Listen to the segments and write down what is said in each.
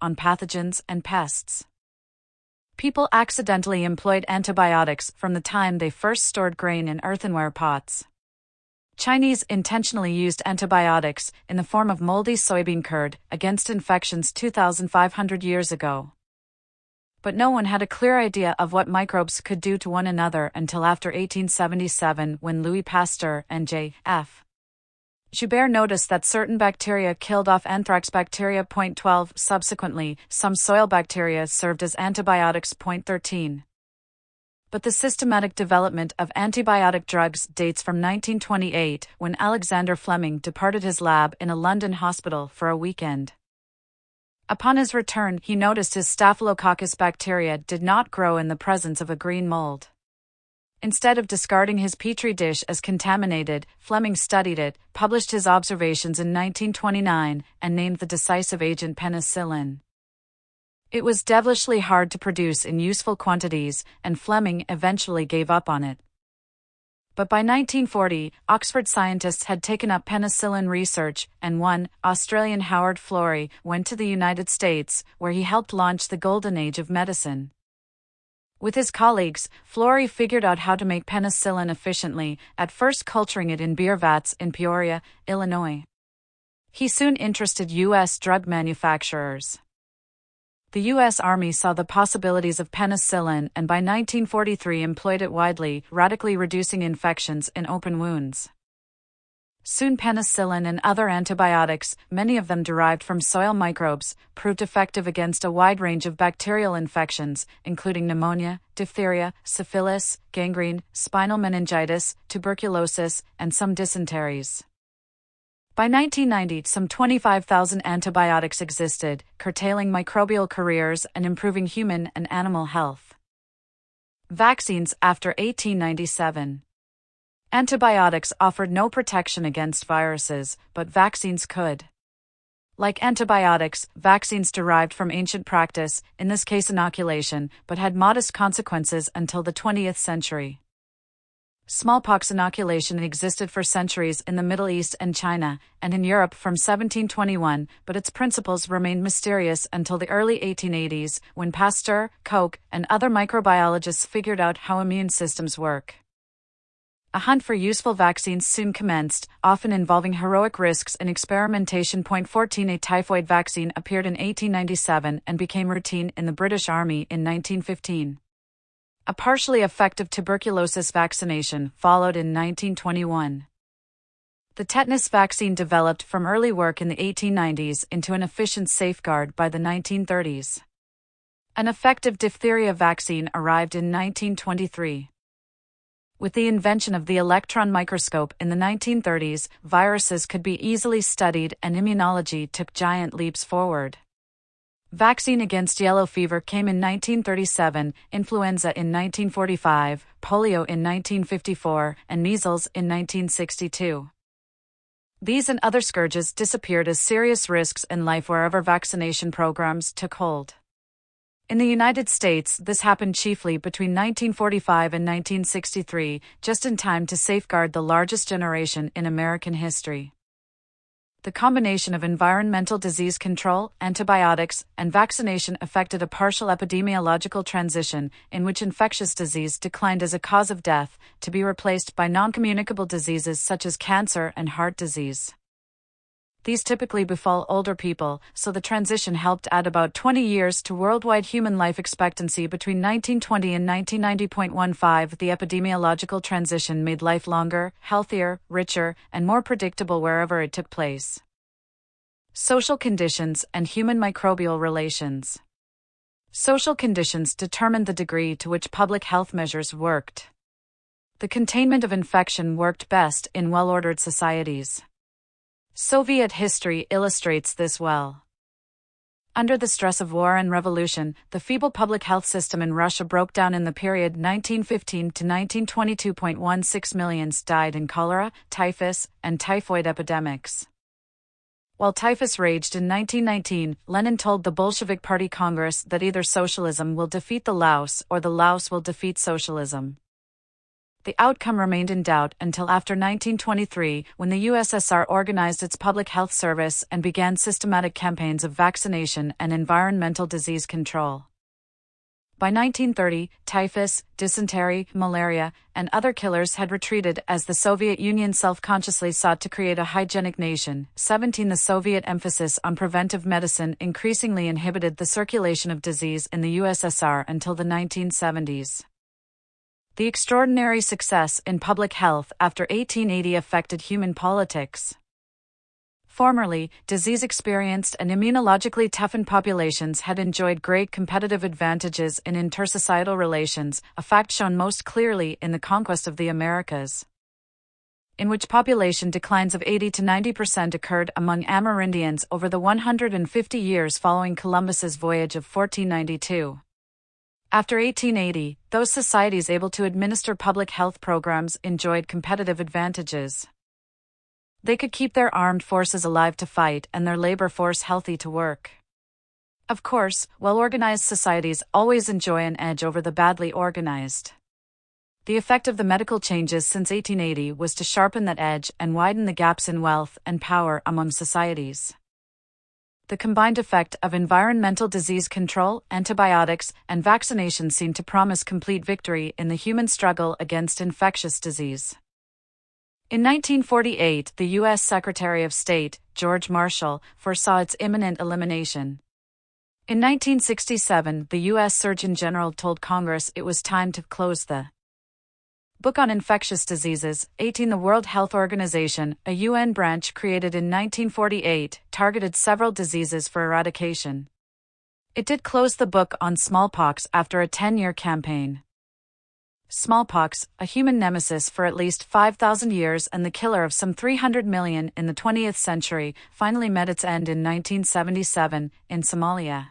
on pathogens and pests. People accidentally employed antibiotics from the time they first stored grain in earthenware pots. Chinese intentionally used antibiotics in the form of moldy soybean curd against infections 2,500 years ago. But no one had a clear idea of what microbes could do to one another until after 1877, when Louis Pasteur and J.F. Joubert noticed that certain bacteria killed off anthrax bacteria. 12 Subsequently, some soil bacteria served as antibiotics. 13 But the systematic development of antibiotic drugs dates from 1928, when Alexander Fleming departed his lab in a London hospital for a weekend. Upon his return, he noticed his Staphylococcus bacteria did not grow in the presence of a green mold. Instead of discarding his petri dish as contaminated, Fleming studied it, published his observations in 1929, and named the decisive agent penicillin. It was devilishly hard to produce in useful quantities, and Fleming eventually gave up on it. But by 1940, Oxford scientists had taken up penicillin research, and one, Australian Howard Florey, went to the United States, where he helped launch the golden age of medicine. With his colleagues, Florey figured out how to make penicillin efficiently, at first culturing it in beer vats in Peoria, Illinois. He soon interested U.S. drug manufacturers. The U.S. Army saw the possibilities of penicillin and by 1943 employed it widely, radically reducing infections in open wounds. Soon penicillin and other antibiotics, many of them derived from soil microbes, proved effective against a wide range of bacterial infections, including pneumonia, diphtheria, syphilis, gangrene, spinal meningitis, tuberculosis, and some dysenteries. By 1990, some 25,000 antibiotics existed, curtailing microbial careers and improving human and animal health. Vaccines after 1897. Antibiotics offered no protection against viruses, but vaccines could. Like antibiotics, vaccines derived from ancient practice, in this case inoculation, but had modest consequences until the 20th century. Smallpox inoculation existed for centuries in the Middle East and China, and in Europe from 1721, but its principles remained mysterious until the early 1880s, when Pasteur, Koch, and other microbiologists figured out how immune systems work. A hunt for useful vaccines soon commenced, often involving heroic risks and experimentation. 14 A typhoid vaccine appeared in 1897 and became routine in the British Army in 1915. A partially effective tuberculosis vaccination followed in 1921. The tetanus vaccine developed from early work in the 1890s into an efficient safeguard by the 1930s. An effective diphtheria vaccine arrived in 1923. With the invention of the electron microscope in the 1930s, viruses could be easily studied and immunology took giant leaps forward. Vaccine against yellow fever came in 1937, influenza in 1945, polio in 1954, and measles in 1962. These and other scourges disappeared as serious risks in life wherever vaccination programs took hold. In the United States, this happened chiefly between 1945 and 1963, just in time to safeguard the largest generation in American history. The combination of environmental disease control, antibiotics, and vaccination affected a partial epidemiological transition in which infectious disease declined as a cause of death, to be replaced by non-communicable diseases such as cancer and heart disease. These typically befall older people, so the transition helped add about 20 years to worldwide human life expectancy between 1920 and 1990.15. The epidemiological transition made life longer, healthier, richer, and more predictable wherever it took place. Social conditions and human microbial relations. Social conditions determined the degree to which public health measures worked. The containment of infection worked best in well-ordered societies. Soviet history illustrates this well. Under the stress of war and revolution, the feeble public health system in Russia broke down in the period 1915 to 1922. million died in cholera, typhus, and typhoid epidemics. While typhus raged in 1919, Lenin told the Bolshevik Party Congress that either socialism will defeat the louse or the louse will defeat socialism. The outcome remained in doubt until after 1923, when the USSR organized its public health service and began systematic campaigns of vaccination and environmental disease control. By 1930, typhus, dysentery, malaria, and other killers had retreated as the Soviet Union self-consciously sought to create a hygienic nation. 17. The Soviet emphasis on preventive medicine increasingly inhibited the circulation of disease in the USSR until the 1970s. The extraordinary success in public health after 1880 affected human politics. Formerly, disease-experienced and immunologically toughened populations had enjoyed great competitive advantages in intersocietal relations, a fact shown most clearly in the conquest of the Americas, in which population declines of 80 to 90% occurred among Amerindians over the 150 years following Columbus's voyage of 1492. After 1880, those societies able to administer public health programs enjoyed competitive advantages. They could keep their armed forces alive to fight and their labor force healthy to work. Of course, well-organized societies always enjoy an edge over the badly organized. The effect of the medical changes since 1880 was to sharpen that edge and widen the gaps in wealth and power among societies. The combined effect of environmental disease control, antibiotics, and vaccination seemed to promise complete victory in the human struggle against infectious disease. In 1948, the U.S. Secretary of State, George Marshall, foresaw its imminent elimination. In 1967, the U.S. Surgeon General told Congress it was time to close the book on infectious diseases. 18. The World Health Organization, a UN branch created in 1948, targeted several diseases for eradication. It did close the book on smallpox after a 10-year campaign. Smallpox, a human nemesis for at least 5,000 years and the killer of some 300 million in the 20th century, finally met its end in 1977, in Somalia.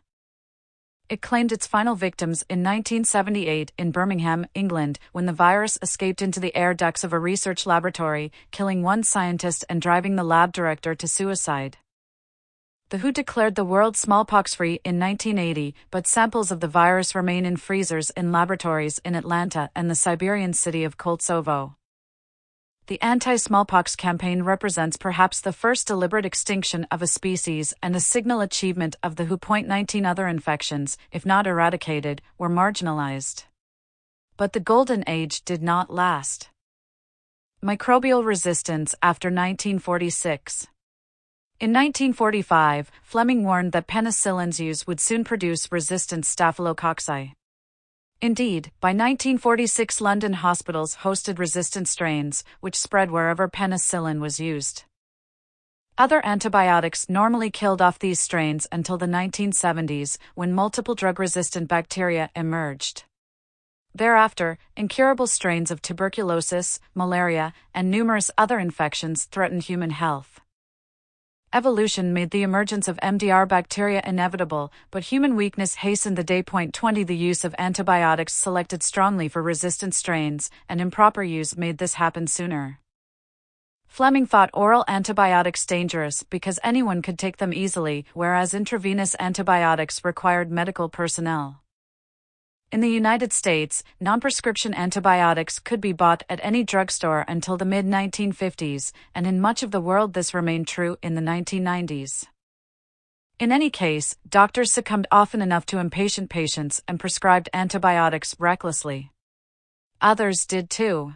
It claimed its final victims in 1978 in Birmingham, England, when the virus escaped into the air ducts of a research laboratory, killing one scientist and driving the lab director to suicide. The WHO declared the world smallpox-free in 1980, but samples of the virus remain in freezers in laboratories in Atlanta and the Siberian city of Koltsovo. The anti-smallpox campaign represents perhaps the first deliberate extinction of a species and a signal achievement of the WHO. 19 other infections, if not eradicated, were marginalized. But the golden age did not last. Microbial resistance after 1946. In 1945, Fleming warned that penicillin's use would soon produce resistant staphylococci. Indeed, by 1946 London hospitals hosted resistant strains, which spread wherever penicillin was used. Other antibiotics normally killed off these strains until the 1970s, when multiple drug-resistant bacteria emerged. Thereafter, incurable strains of tuberculosis, malaria, and numerous other infections threatened human health. Evolution made the emergence of MDR bacteria inevitable, but human weakness hastened the day. 20 The use of antibiotics selected strongly for resistant strains, and improper use made this happen sooner. Fleming thought oral antibiotics dangerous because anyone could take them easily, whereas intravenous antibiotics required medical personnel. In the United States, non-prescription antibiotics could be bought at any drugstore until the mid-1950s, and in much of the world this remained true in the 1990s. In any case, doctors succumbed often enough to impatient patients and prescribed antibiotics recklessly. Others did too.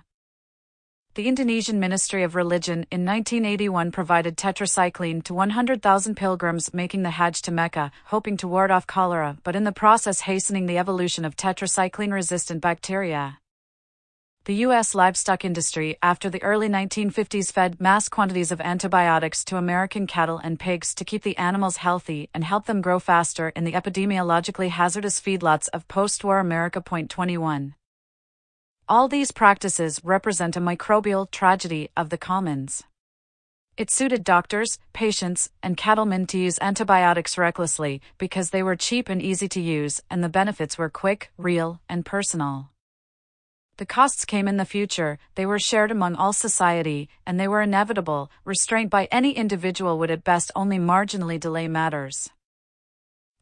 The Indonesian Ministry of Religion in 1981 provided tetracycline to 100,000 pilgrims making the Hajj to Mecca, hoping to ward off cholera, but in the process hastening the evolution of tetracycline-resistant bacteria. The U.S. livestock industry, after the early 1950s, fed mass quantities of antibiotics to American cattle and pigs to keep the animals healthy and help them grow faster in the epidemiologically hazardous feedlots of post-war America. 21. All these practices represent a microbial tragedy of the commons. It suited doctors, patients, and cattlemen to use antibiotics recklessly because they were cheap and easy to use, and the benefits were quick, real, and personal. The costs came in the future, they were shared among all society, and they were inevitable. Restraint by any individual would at best only marginally delay matters.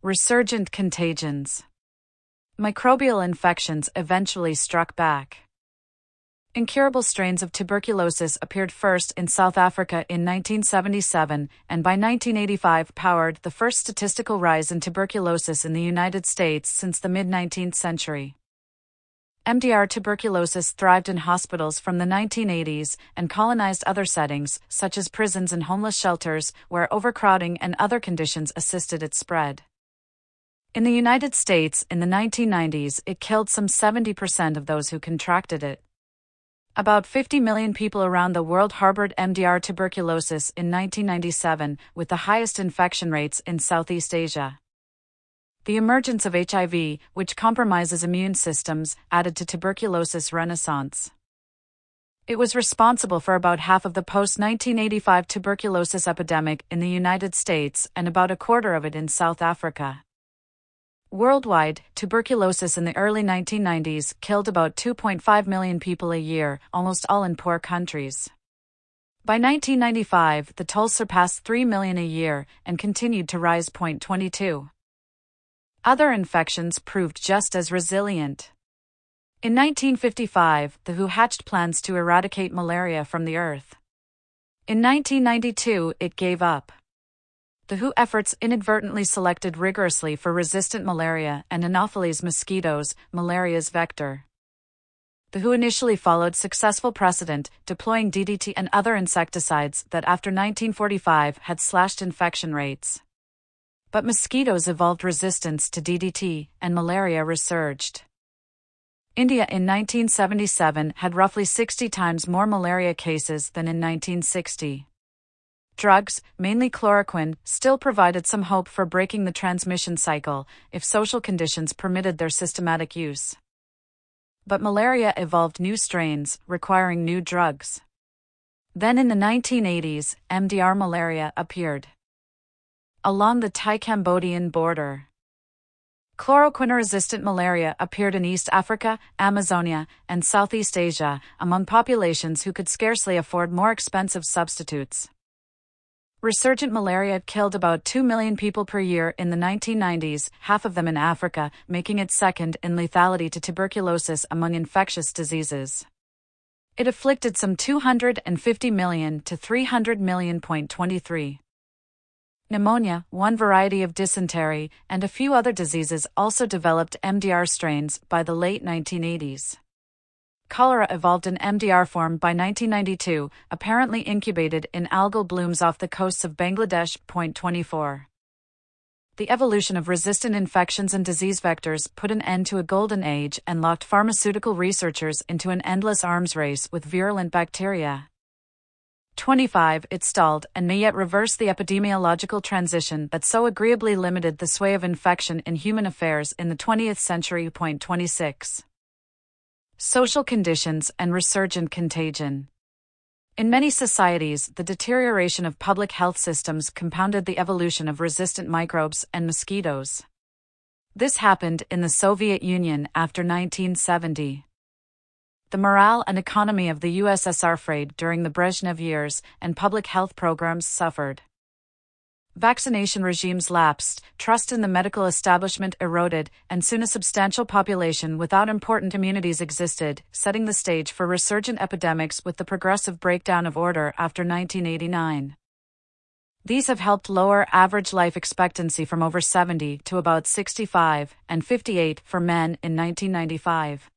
Resurgent contagions. Microbial infections eventually struck back. Incurable strains of tuberculosis appeared first in South Africa in 1977, and by 1985 powered the first statistical rise in tuberculosis in the United States since the mid-19th century. MDR tuberculosis thrived in hospitals from the 1980s and colonized other settings, such as prisons and homeless shelters, where overcrowding and other conditions assisted its spread. In the United States, in the 1990s, it killed some 70% of those who contracted it. About 50 million people around the world harbored MDR tuberculosis in 1997, with the highest infection rates in Southeast Asia. The emergence of HIV, which compromises immune systems, added to tuberculosis renaissance. It was responsible for about half of the post-1985 tuberculosis epidemic in the United States and about a quarter of it in South Africa. Worldwide, tuberculosis in the early 1990s killed about 2.5 million people a year, almost all in poor countries. By 1995, the toll surpassed 3 million a year and continued to rise. 22. Other infections proved just as resilient. In 1955, the WHO hatched plans to eradicate malaria from the earth. In 1992, it gave up. The WHO efforts inadvertently selected rigorously for resistant malaria and Anopheles mosquitoes, malaria's vector. The WHO initially followed successful precedent, deploying DDT and other insecticides that after 1945 had slashed infection rates. But mosquitoes evolved resistance to DDT, and malaria resurged. India in 1977 had roughly 60 times more malaria cases than in 1960. Drugs, mainly chloroquine, still provided some hope for breaking the transmission cycle, if social conditions permitted their systematic use. But malaria evolved new strains, requiring new drugs. Then in the 1980s, MDR malaria appeared. Along the Thai-Cambodian border. Chloroquine-resistant malaria appeared in East Africa, Amazonia, and Southeast Asia, among populations who could scarcely afford more expensive substitutes. Resurgent malaria killed about 2 million people per year in the 1990s, half of them in Africa, making it second in lethality to tuberculosis among infectious diseases. It afflicted some 250 million to 300 million. 23. Pneumonia, one variety of dysentery, and a few other diseases also developed MDR strains by the late 1980s. Cholera evolved an MDR form by 1992, apparently incubated in algal blooms off the coasts of Bangladesh. 24. The evolution of resistant infections and disease vectors put an end to a golden age and locked pharmaceutical researchers into an endless arms race with virulent bacteria. 25. It stalled and may yet reverse the epidemiological transition that so agreeably limited the sway of infection in human affairs in the 20th century. 26. Social conditions and resurgent contagion. In many societies, the deterioration of public health systems compounded the evolution of resistant microbes and mosquitoes. This happened in the Soviet Union after 1970. The morale and economy of the USSR frayed during the Brezhnev years, and public health programs suffered. Vaccination regimes lapsed, trust in the medical establishment eroded, and soon a substantial population without important immunities existed, setting the stage for resurgent epidemics with the progressive breakdown of order after 1989. These have helped lower average life expectancy from over 70 to about 65, and 58 for men in 1995.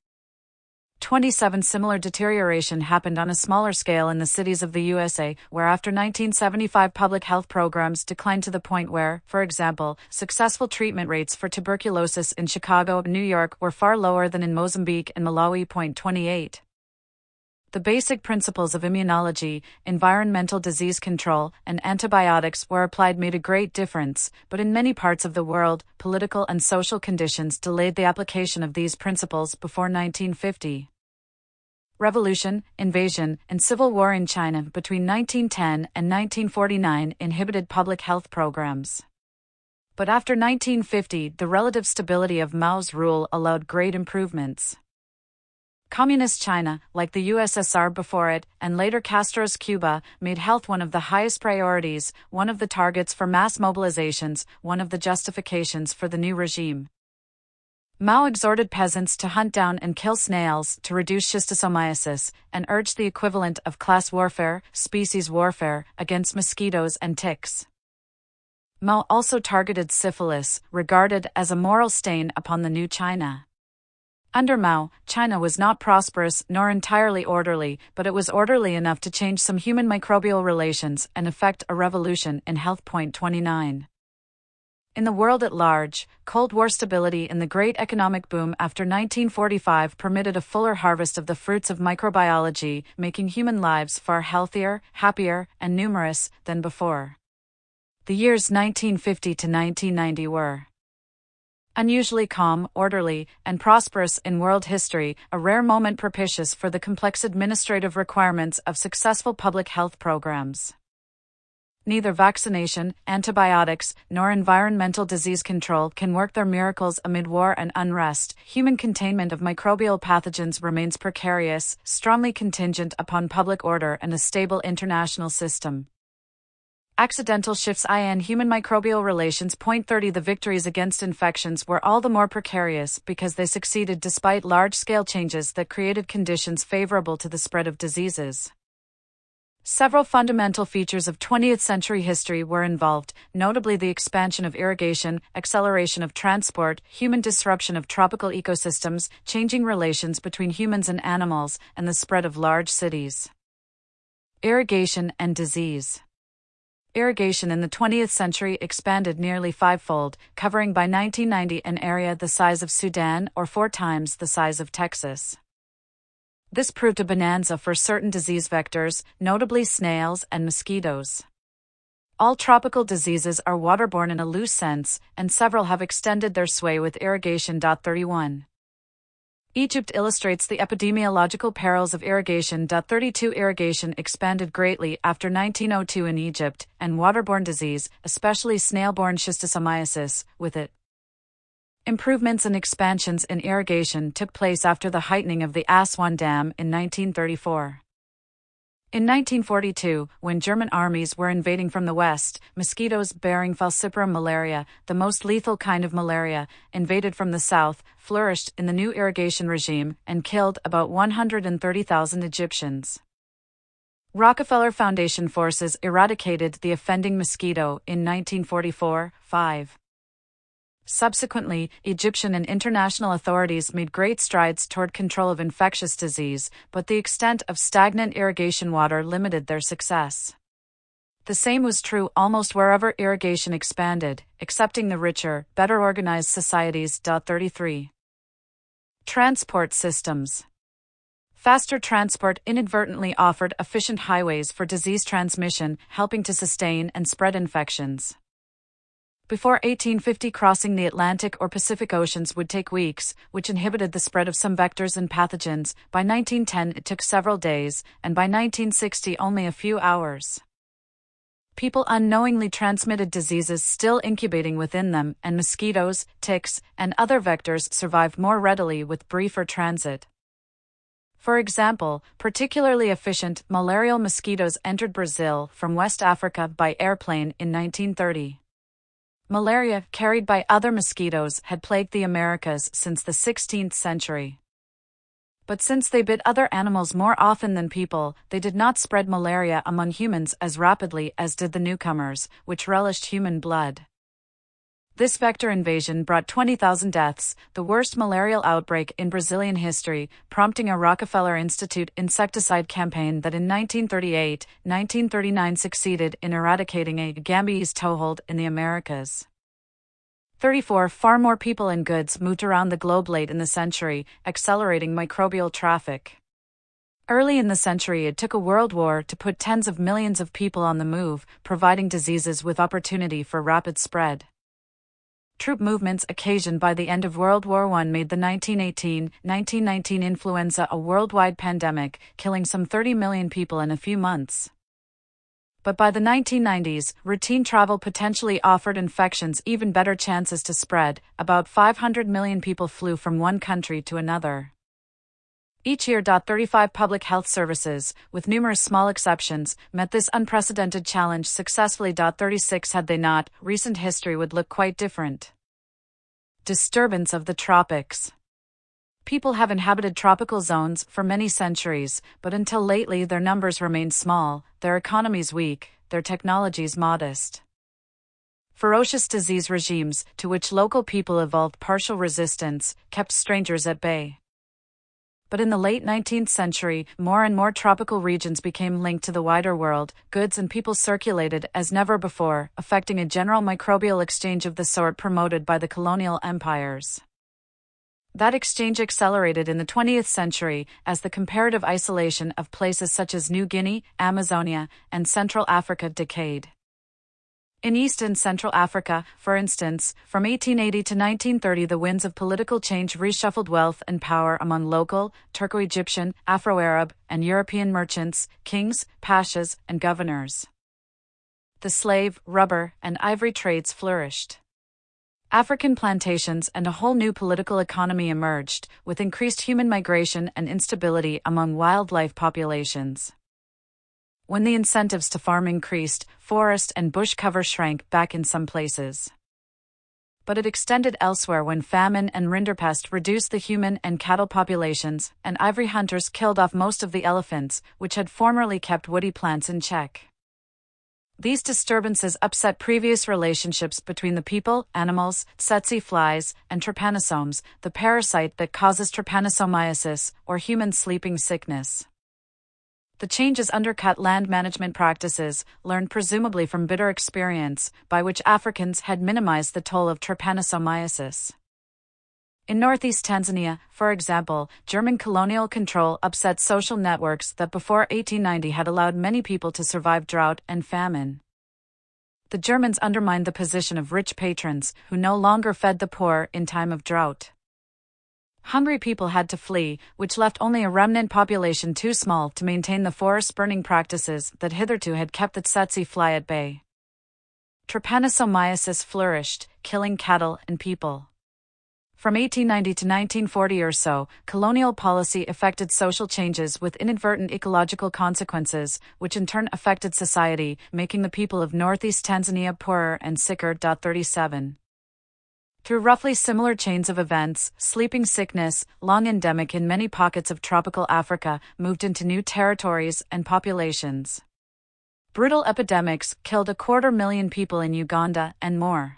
27. Similar deterioration happened on a smaller scale in the cities of the USA, where after 1975 public health programs declined to the point where, for example, successful treatment rates for tuberculosis in Chicago and New York were far lower than in Mozambique and Malawi. 28. The basic principles of immunology, environmental disease control, and antibiotics were applied made a great difference, but in many parts of the world, political and social conditions delayed the application of these principles before 1950. Revolution, invasion, and civil war in China between 1910 and 1949 inhibited public health programs. But after 1950, the relative stability of Mao's rule allowed great improvements. Communist China, like the USSR before it, and later Castro's Cuba, made health one of the highest priorities, one of the targets for mass mobilizations, one of the justifications for the new regime. Mao exhorted peasants to hunt down and kill snails to reduce schistosomiasis, and urged the equivalent of class warfare, species warfare, against mosquitoes and ticks. Mao also targeted syphilis, regarded as a moral stain upon the new China. Under Mao, China was not prosperous nor entirely orderly, but it was orderly enough to change some human microbial relations and effect a revolution in health. 29. In the world at large, Cold War stability in the great economic boom after 1945 permitted a fuller harvest of the fruits of microbiology, making human lives far healthier, happier, and numerous than before. The years 1950 to 1990 were unusually calm, orderly, and prosperous in world history, a rare moment propitious for the complex administrative requirements of successful public health programs. Neither vaccination, antibiotics, nor environmental disease control can work their miracles amid war and unrest. Human containment of microbial pathogens remains precarious, strongly contingent upon public order and a stable international system. Accidental shifts in human microbial relations. 30 The victories against infections were all the more precarious because they succeeded despite large-scale changes that created conditions favorable to the spread of diseases. Several fundamental features of 20th century history were involved, notably the expansion of irrigation, acceleration of transport, human disruption of tropical ecosystems, changing relations between humans and animals, and the spread of large cities. Irrigation and disease. Irrigation in the 20th century expanded nearly fivefold, covering by 1990 an area the size of Sudan or 4 times the size of Texas. This proved a bonanza for certain disease vectors, notably snails and mosquitoes. All tropical diseases are waterborne in a loose sense, and several have extended their sway with irrigation. 31. Egypt illustrates the epidemiological perils of irrigation. 32 Irrigation expanded greatly after 1902 in Egypt, and waterborne disease, especially snail-borne schistosomiasis, with it. Improvements and expansions in irrigation took place after the heightening of the Aswan Dam in 1934. In 1942, when German armies were invading from the west, mosquitoes bearing falciparum malaria, the most lethal kind of malaria, invaded from the south, flourished in the new irrigation regime, and killed about 130,000 Egyptians. Rockefeller Foundation forces eradicated the offending mosquito in 1944-5. Subsequently, Egyptian and international authorities made great strides toward control of infectious disease, but the extent of stagnant irrigation water limited their success. The same was true almost wherever irrigation expanded, excepting the richer, better organized societies. 33. Transport systems. Faster transport inadvertently offered efficient highways for disease transmission, helping to sustain and spread infections. Before 1850, crossing the Atlantic or Pacific Oceans would take weeks, which inhibited the spread of some vectors and pathogens. By 1910 it took several days, and by 1960 only a few hours. People unknowingly transmitted diseases still incubating within them, and mosquitoes, ticks, and other vectors survived more readily with briefer transit. For example, particularly efficient malarial mosquitoes entered Brazil from West Africa by airplane in 1930. Malaria, carried by other mosquitoes, had plagued the Americas since the 16th century. But since they bit other animals more often than people, they did not spread malaria among humans as rapidly as did the newcomers, which relished human blood. This vector invasion brought 20,000 deaths, the worst malarial outbreak in Brazilian history, prompting a Rockefeller Institute insecticide campaign that in 1938-1939 succeeded in eradicating a Gambiese toehold in the Americas. 34 Far more people and goods moved around the globe late in the century, accelerating microbial traffic. Early in the century it took a world war to put tens of millions of people on the move, providing diseases with opportunity for rapid spread. Troop movements occasioned by the end of World War I made the 1918-1919 influenza a worldwide pandemic, killing some 30 million people in a few months. But by the 1990s, routine travel potentially offered infections even better chances to spread. About 500 million people flew from one country to another. Each year. 35 public health services, with numerous small exceptions, met this unprecedented challenge successfully. 36 Had they not, recent history would look quite different. Disturbance of the tropics. People have inhabited tropical zones for many centuries, but until lately their numbers remained small, their economies weak, their technologies modest. Ferocious disease regimes, to which local people evolved partial resistance, kept strangers at bay. But in the late 19th century, more and more tropical regions became linked to the wider world, goods and people circulated as never before, affecting a general microbial exchange of the sort promoted by the colonial empires. That exchange accelerated in the 20th century as the comparative isolation of places such as New Guinea, Amazonia, and Central Africa decayed. In East and Central Africa, for instance, from 1880 to 1930 the winds of political change reshuffled wealth and power among local, Turco-Egyptian, Afro-Arab, and European merchants, kings, pashas, and governors. The slave, rubber, and ivory trades flourished. African plantations and a whole new political economy emerged, with increased human migration and instability among wildlife populations. When the incentives to farm increased, forest and bush cover shrank back in some places. But it extended elsewhere when famine and rinderpest reduced the human and cattle populations, and ivory hunters killed off most of the elephants, which had formerly kept woody plants in check. These disturbances upset previous relationships between the people, animals, tsetse flies, and trypanosomes, the parasite that causes trypanosomiasis, or human sleeping sickness. The changes undercut land management practices, learned presumably from bitter experience, by which Africans had minimized the toll of trypanosomiasis. In northeast Tanzania, for example, German colonial control upset social networks that before 1890 had allowed many people to survive drought and famine. The Germans undermined the position of rich patrons, who no longer fed the poor in time of drought. Hungry people had to flee, which left only a remnant population too small to maintain the forest-burning practices that hitherto had kept the tsetse fly at bay. Trypanosomiasis flourished, killing cattle and people. From 1890 to 1940 or so, colonial policy effected social changes with inadvertent ecological consequences, which in turn affected society, making the people of northeast Tanzania poorer and sicker. 37. Through roughly similar chains of events, sleeping sickness, long endemic in many pockets of tropical Africa, moved into new territories and populations. Brutal epidemics killed 250,000 people in Uganda and more.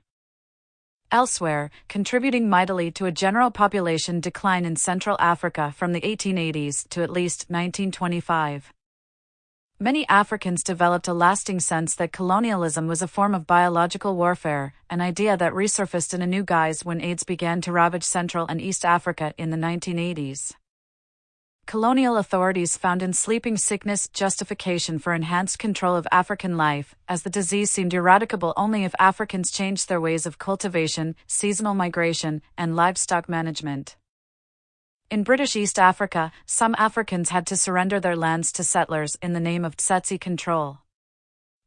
Elsewhere, contributing mightily to a general population decline in Central Africa from the 1880s to at least 1925. Many Africans developed a lasting sense that colonialism was a form of biological warfare, an idea that resurfaced in a new guise when AIDS began to ravage Central and East Africa in the 1980s. Colonial authorities found in sleeping sickness justification for enhanced control of African life, as the disease seemed eradicable only if Africans changed their ways of cultivation, seasonal migration, and livestock management. In British East Africa, some Africans had to surrender their lands to settlers in the name of tsetse control.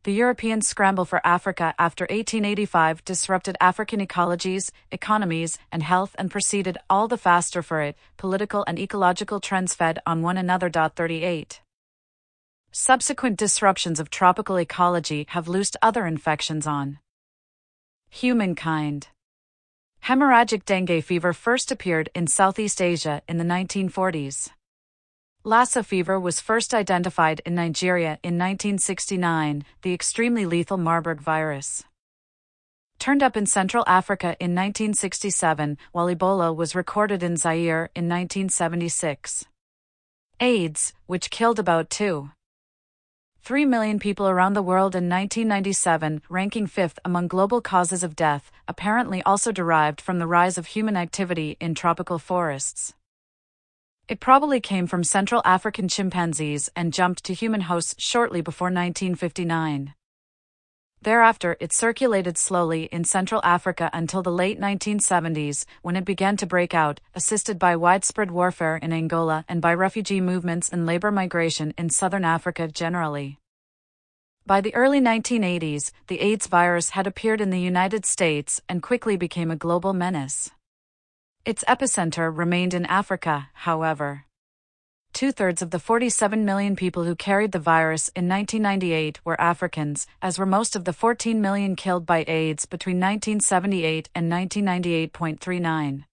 The European scramble for Africa after 1885 disrupted African ecologies, economies, and health and proceeded all the faster for it. Political and ecological trends fed on one another. 38. Subsequent disruptions of tropical ecology have loosed other infections on humankind. Hemorrhagic dengue fever first appeared in Southeast Asia in the 1940s. Lassa fever was first identified in Nigeria in 1969, the extremely lethal Marburg virus. Turned up in Central Africa in 1967, while Ebola was recorded in Zaire in 1976. AIDS, which killed about 2.3 million people around the world in 1997, ranking fifth among global causes of death, apparently also derived from the rise of human activity in tropical forests. It probably came from Central African chimpanzees and jumped to human hosts shortly before 1959. Thereafter, it circulated slowly in Central Africa until the late 1970s, when it began to break out, assisted by widespread warfare in Angola and by refugee movements and labor migration in southern Africa generally. By the early 1980s, the AIDS virus had appeared in the United States and quickly became a global menace. Its epicenter remained in Africa, however. 2/3 of the 47 million people who carried the virus in 1998 were Africans, as were most of the 14 million killed by AIDS between 1978 and 1998.39.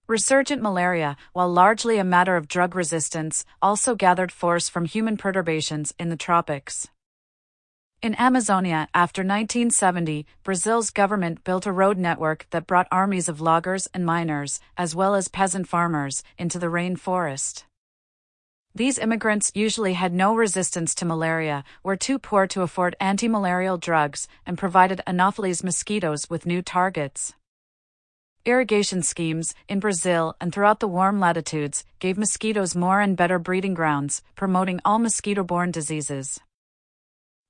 Resurgent malaria, while largely a matter of drug resistance, also gathered force from human perturbations in the tropics. In Amazonia, after 1970, Brazil's government built a road network that brought armies of loggers and miners, as well as peasant farmers, into the rainforest. These immigrants usually had no resistance to malaria, were too poor to afford anti-malarial drugs, and provided Anopheles mosquitoes with new targets. Irrigation schemes, in Brazil and throughout the warm latitudes, gave mosquitoes more and better breeding grounds, promoting all mosquito-borne diseases.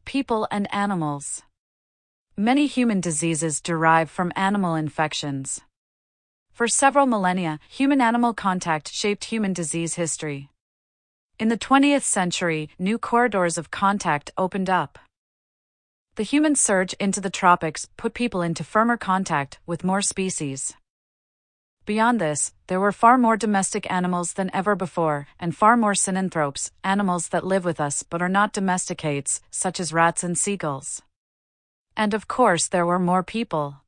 People and animals. Many human diseases derive from animal infections. For several millennia, human-animal contact shaped human disease history. In the 20th century, new corridors of contact opened up. The human surge into the tropics put people into firmer contact with more species. Beyond this, there were far more domestic animals than ever before, and far more synanthropes, animals that live with us but are not domesticates, such as rats and seagulls. And of course there were more people.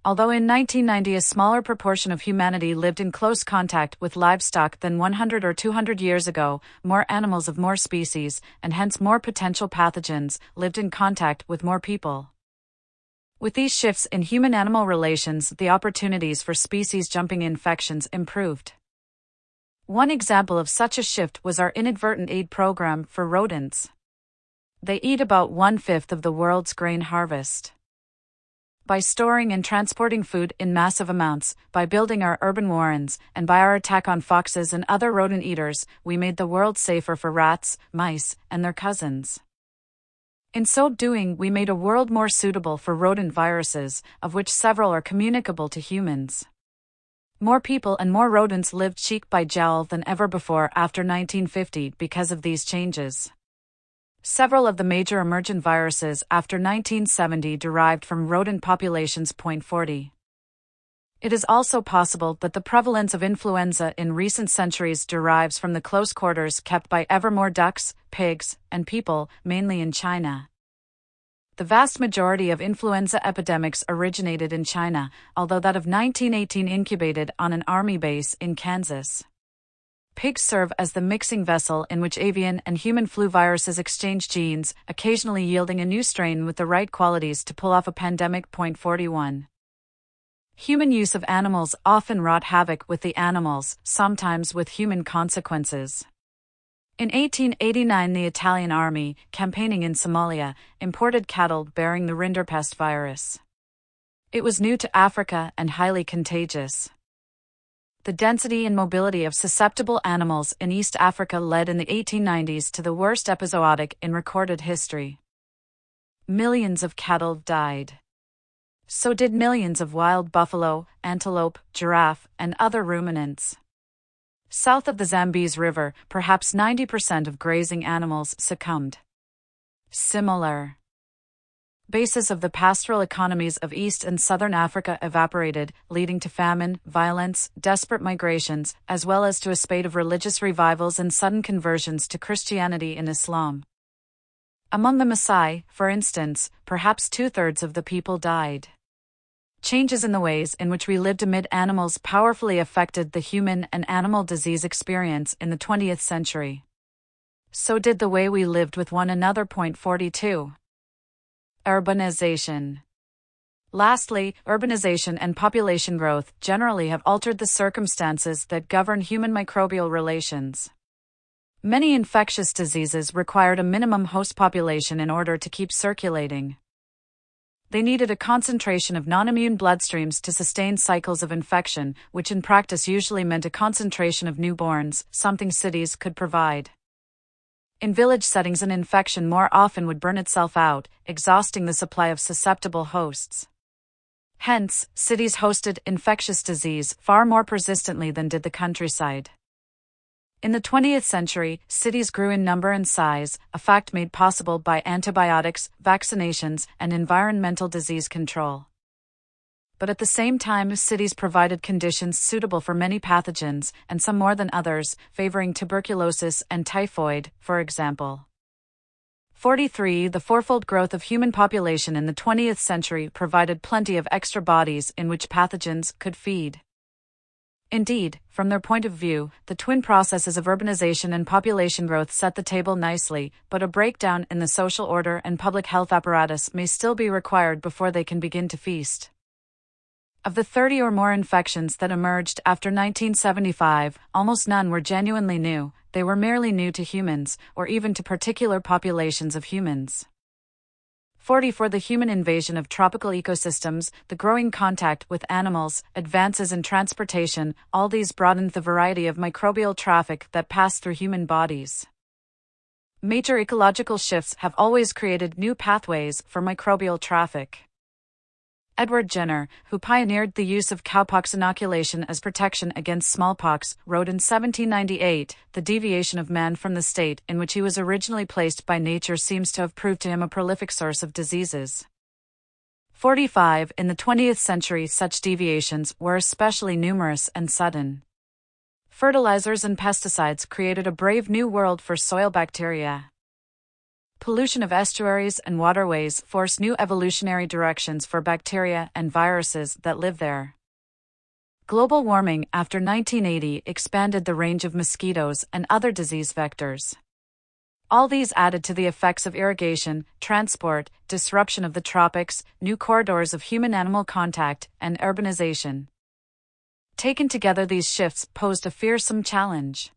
Although in 1990 a smaller proportion of humanity lived in close contact with livestock than 100 or 200 years ago, more animals of more species, and hence more potential pathogens, lived in contact with more people. With these shifts in human-animal relations, the opportunities for species-jumping infections improved. One example of such a shift was our inadvertent aid program for rodents. They eat about 1/5 of the world's grain harvest. By storing and transporting food in massive amounts, by building our urban warrens, and by our attack on foxes and other rodent eaters, we made the world safer for rats, mice, and their cousins. In so doing, we made a world more suitable for rodent viruses, of which several are communicable to humans. More people and more rodents lived cheek by jowl than ever before after 1950 because of these changes. Several of the major emergent viruses after 1970 derived from rodent populations. 40. It is also possible that the prevalence of influenza in recent centuries derives from the close quarters kept by ever more ducks, pigs, and people, mainly in China. The vast majority of influenza epidemics originated in China, although that of 1918 incubated on an army base in Kansas. Pigs serve as the mixing vessel in which avian and human flu viruses exchange genes, occasionally yielding a new strain with the right qualities to pull off a pandemic. 41. Human use of animals often wrought havoc with the animals, sometimes with human consequences. In 1889, the Italian army, campaigning in Somalia, imported cattle bearing the rinderpest virus. It was new to Africa and highly contagious. The density and mobility of susceptible animals in East Africa led in the 1890s to the worst epizootic in recorded history. Millions of cattle died. So did millions of wild buffalo, antelope, giraffe, and other ruminants. South of the Zambeze River, perhaps 90% of grazing animals succumbed. Similar bases of the pastoral economies of East and Southern Africa evaporated, leading to famine, violence, desperate migrations, as well as to a spate of religious revivals and sudden conversions to Christianity and Islam. Among the Maasai, for instance, perhaps 2/3 of the people died. Changes in the ways in which we lived amid animals powerfully affected the human and animal disease experience in the 20th century. So did the way we lived with one another. 42. Urbanization. Lastly, urbanization and population growth generally have altered the circumstances that govern human microbial relations. Many infectious diseases required a minimum host population in order to keep circulating. They needed a concentration of non-immune bloodstreams to sustain cycles of infection, which in practice usually meant a concentration of newborns, something cities could provide. In village settings, an infection more often would burn itself out, exhausting the supply of susceptible hosts. Hence, cities hosted infectious disease far more persistently than did the countryside. In the 20th century, cities grew in number and size, a fact made possible by antibiotics, vaccinations, and environmental disease control. But at the same time, cities provided conditions suitable for many pathogens, and some more than others, favoring tuberculosis and typhoid, for example. 43. The fourfold growth of human population in the 20th century provided plenty of extra bodies in which pathogens could feed. Indeed, from their point of view, the twin processes of urbanization and population growth set the table nicely, but a breakdown in the social order and public health apparatus may still be required before they can begin to feast. Of the 30 or more infections that emerged after 1975, almost none were genuinely new. They were merely new to humans, or even to particular populations of humans. 40. For the human invasion of tropical ecosystems, the growing contact with animals, advances in transportation, all these broadened the variety of microbial traffic that passed through human bodies. Major ecological shifts have always created new pathways for microbial traffic. Edward Jenner, who pioneered the use of cowpox inoculation as protection against smallpox, wrote in 1798, "The deviation of man from the state in which he was originally placed by nature seems to have proved to him a prolific source of diseases." 45. In the 20th century, such deviations were especially numerous and sudden. Fertilizers and pesticides created a brave new world for soil bacteria. Pollution of estuaries and waterways forced new evolutionary directions for bacteria and viruses that live there. Global warming after 1980 expanded the range of mosquitoes and other disease vectors. All these added to the effects of irrigation, transport, disruption of the tropics, new corridors of human-animal contact, and urbanization. Taken together, these shifts posed a fearsome challenge.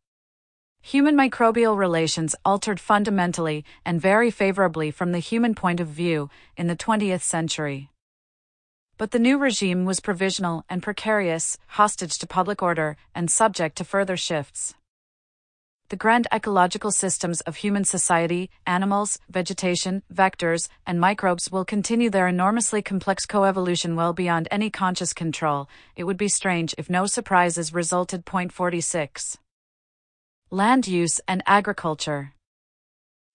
Human microbial relations altered fundamentally and very favorably from the human point of view in the 20th century. But the new regime was provisional and precarious, hostage to public order, and subject to further shifts. The grand ecological systems of human society, animals, vegetation, vectors, and microbes will continue their enormously complex coevolution well beyond any conscious control. It would be strange if no surprises resulted. 46. Land use and agriculture.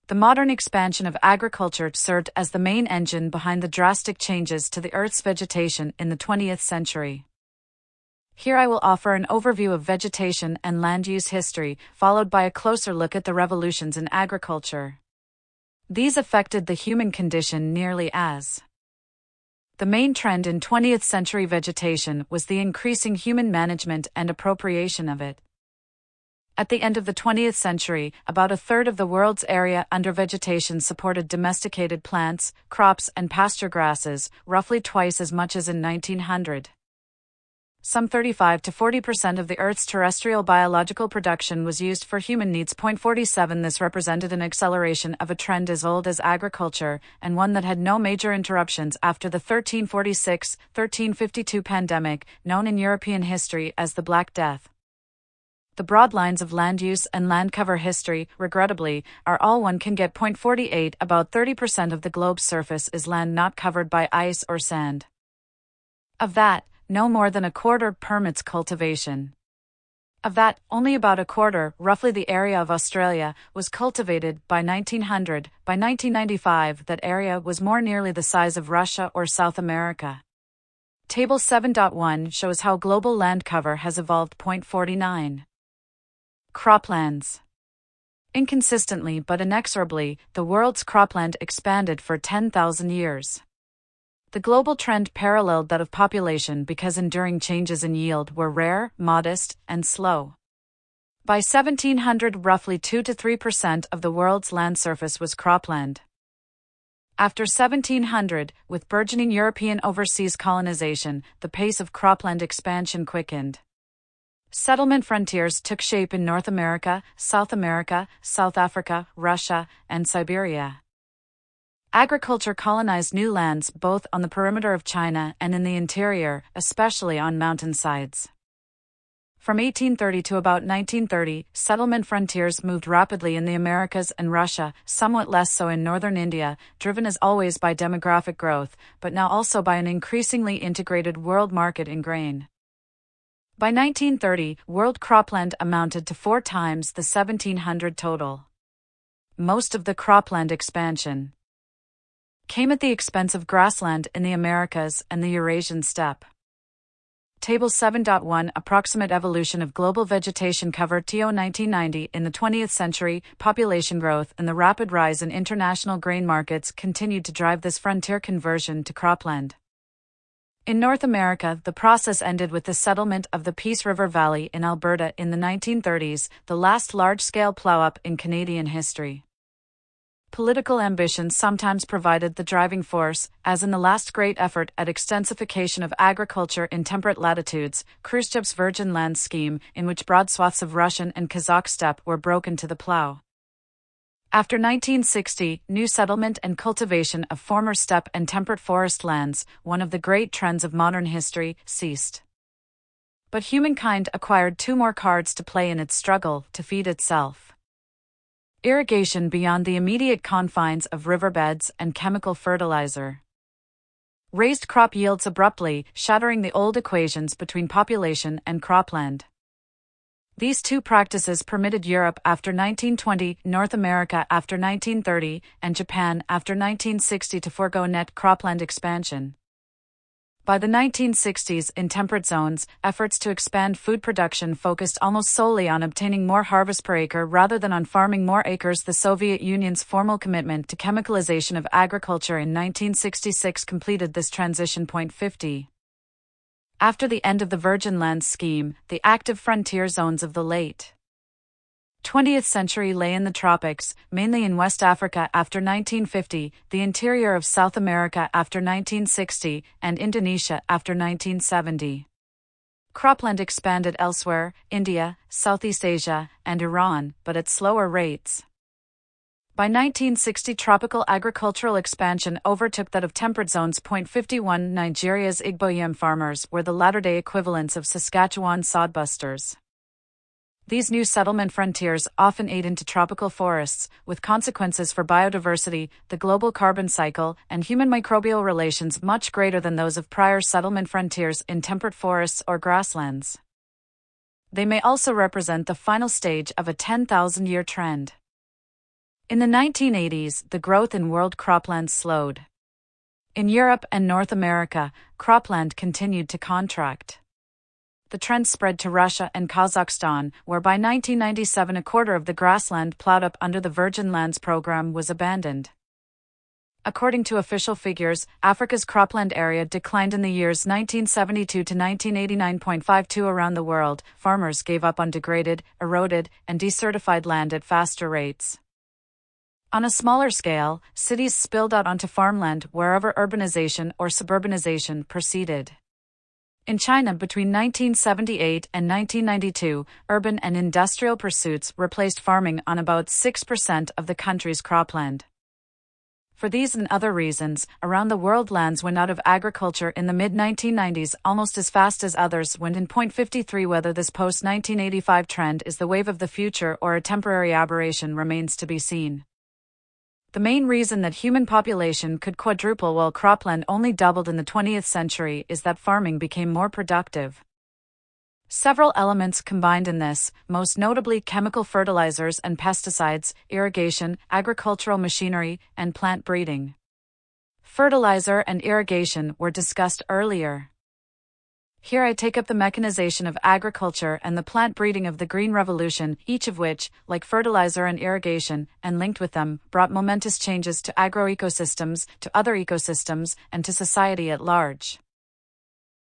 The modern expansion of agriculture served as the main engine behind the drastic changes to the Earth's vegetation in the 20th century. Here I will offer an overview of vegetation and land use history, followed by a closer look at the revolutions in agriculture. These affected the human condition nearly as. The main trend in 20th century vegetation was the increasing human management and appropriation of it. At the end of the 20th century, about a third of the world's area under vegetation supported domesticated plants, crops, and pasture grasses, roughly twice as much as in 1900. Some 35 to 40% of the Earth's terrestrial biological production was used for human needs. 47. This represented an acceleration of a trend as old as agriculture, and one that had no major interruptions after the 1346-1352 pandemic, known in European history as the Black Death. The broad lines of land use and land cover history, regrettably, are all one can get. 48. About 30% of the globe's surface is land not covered by ice or sand. Of that, no more than a quarter permits cultivation. Of that, only about a quarter, roughly the area of Australia, was cultivated by 1900. By 1995, that area was more nearly the size of Russia or South America. Table 7.1 shows how global land cover has evolved. 49. Croplands. Inconsistently but inexorably, the world's cropland expanded for 10,000 years. The global trend paralleled that of population because enduring changes in yield were rare, modest, and slow. By 1700, roughly 2 to 3% of the world's land surface was cropland. After 1700, with burgeoning European overseas colonization, the pace of cropland expansion quickened. Settlement frontiers took shape in North America, South Africa, Russia, and Siberia. Agriculture colonized new lands both on the perimeter of China and in the interior, especially on mountainsides. From 1830 to about 1930, settlement frontiers moved rapidly in the Americas and Russia, somewhat less so in northern India, driven as always by demographic growth, but now also by an increasingly integrated world market in grain. By 1930, world cropland amounted to 4 times the 1700 total. Most of the cropland expansion came at the expense of grassland in the Americas and the Eurasian steppe. Table 7.1 Approximate evolution of global vegetation cover TO 1990 In the 20th century, population growth and the rapid rise in international grain markets continued to drive this frontier conversion to cropland. In North America, the process ended with the settlement of the Peace River Valley in Alberta in the 1930s, the last large-scale plow-up in Canadian history. Political ambitions sometimes provided the driving force, as in the last great effort at extensification of agriculture in temperate latitudes, Khrushchev's Virgin Land scheme, in which broad swaths of Russian and Kazakh steppe were broken to the plow. After 1960, new settlement and cultivation of former steppe and temperate forest lands, one of the great trends of modern history, ceased. But humankind acquired two more cards to play in its struggle to feed itself. Irrigation beyond the immediate confines of riverbeds and chemical fertilizer. Raised crop yields abruptly, shattering the old equations between population and cropland. These two practices permitted Europe after 1920, North America after 1930, and Japan after 1960 to forego net cropland expansion. By the 1960s, in temperate zones, efforts to expand food production focused almost solely on obtaining more harvest per acre rather than on farming more acres. The Soviet Union's formal commitment to chemicalization of agriculture in 1966 completed this transition point. 50. After the end of the Virgin Lands scheme, the active frontier zones of the late 20th century lay in the tropics, mainly in West Africa after 1950, the interior of South America after 1960, and Indonesia after 1970. Cropland expanded elsewhere, India, Southeast Asia, and Iran, but at slower rates. By 1960, tropical agricultural expansion overtook that of temperate zones. 51 Nigeria's Igbo farmers were the latter-day equivalents of Saskatchewan sodbusters. These new settlement frontiers often ate into tropical forests, with consequences for biodiversity, the global carbon cycle, and human microbial relations much greater than those of prior settlement frontiers in temperate forests or grasslands. They may also represent the final stage of a 10,000-year trend. In the 1980s, the growth in world cropland slowed. In Europe and North America, cropland continued to contract. The trend spread to Russia and Kazakhstan, where by 1997 a quarter of the grassland plowed up under the Virgin Lands program was abandoned. According to official figures, Africa's cropland area declined in the years 1972 to 1989.52 around the world. Farmers gave up on degraded, eroded, and desertified land at faster rates. On a smaller scale, cities spilled out onto farmland wherever urbanization or suburbanization proceeded. In China between 1978 and 1992, urban and industrial pursuits replaced farming on about 6% of the country's cropland. For these and other reasons, around the world lands went out of agriculture in the mid-1990s almost as fast as others went in. 53 Whether this post-1985 trend is the wave of the future or a temporary aberration remains to be seen. The main reason that human population could quadruple while cropland only doubled in the 20th century is that farming became more productive. Several elements combined in this, most notably chemical fertilizers and pesticides, irrigation, agricultural machinery, and plant breeding. Fertilizer and irrigation were discussed earlier. Here I take up the mechanization of agriculture and the plant breeding of the Green Revolution, each of which, like fertilizer and irrigation, and linked with them, brought momentous changes to agroecosystems, to other ecosystems, and to society at large.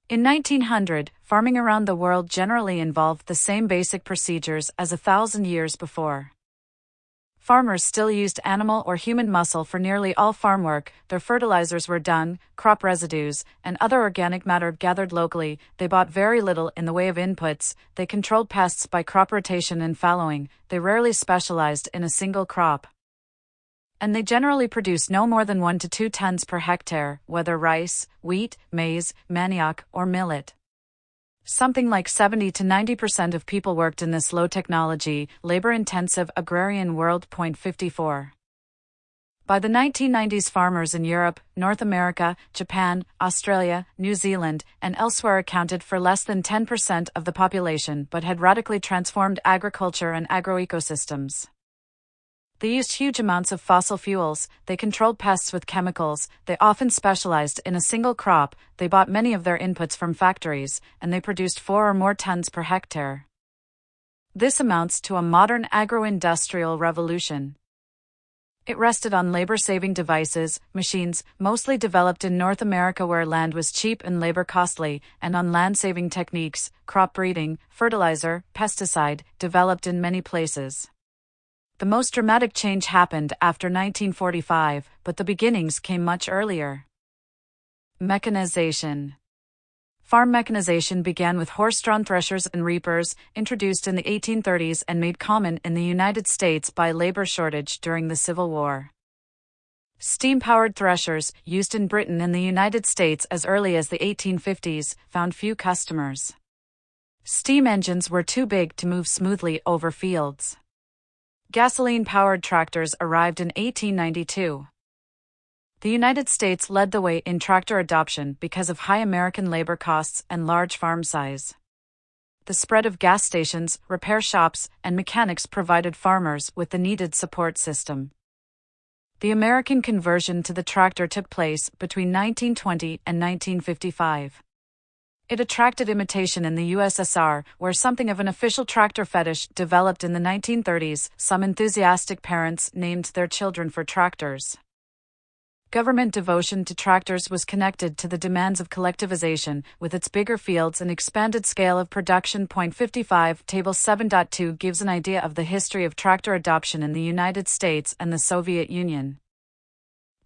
In 1900, farming around the world generally involved the same basic procedures as 1,000 years before. Farmers still used animal or human muscle for nearly all farm work. Their fertilizers were dung, crop residues, and other organic matter gathered locally. They bought very little in the way of inputs. They controlled pests by crop rotation and fallowing. They rarely specialized in a single crop. And they generally produced no more than 1 to 2 tons per hectare, whether rice, wheat, maize, manioc, or millet. Something like 70 to 90% of people worked in this low-technology, labor-intensive agrarian world. 54. By the 1990s, farmers in Europe, North America, Japan, Australia, New Zealand, and elsewhere accounted for less than 10% of the population but had radically transformed agriculture and agroecosystems. They used huge amounts of fossil fuels, they controlled pests with chemicals, they often specialized in a single crop, they bought many of their inputs from factories, and they produced 4 or more tons per hectare. This amounts to a modern agro-industrial revolution. It rested on labor-saving devices, machines, mostly developed in North America where land was cheap and labor costly, and on land-saving techniques, crop breeding, fertilizer, pesticide, developed in many places. The most dramatic change happened after 1945, but the beginnings came much earlier. Mechanization. Farm mechanization began with horse-drawn threshers and reapers, introduced in the 1830s and made common in the United States by labor shortage during the Civil War. Steam-powered threshers, used in Britain and the United States as early as the 1850s, found few customers. Steam engines were too big to move smoothly over fields. Gasoline-powered tractors arrived in 1892. The United States led the way in tractor adoption because of high American labor costs and large farm size. The spread of gas stations, repair shops, and mechanics provided farmers with the needed support system. The American conversion to the tractor took place between 1920 and 1955. It attracted imitation in the USSR, where something of an official tractor fetish developed in the 1930s. Some enthusiastic parents named their children for tractors. Government devotion to tractors was connected to the demands of collectivization, with its bigger fields and expanded scale of production. 55 Table 7.2 gives an idea of the history of tractor adoption in the United States and the Soviet Union.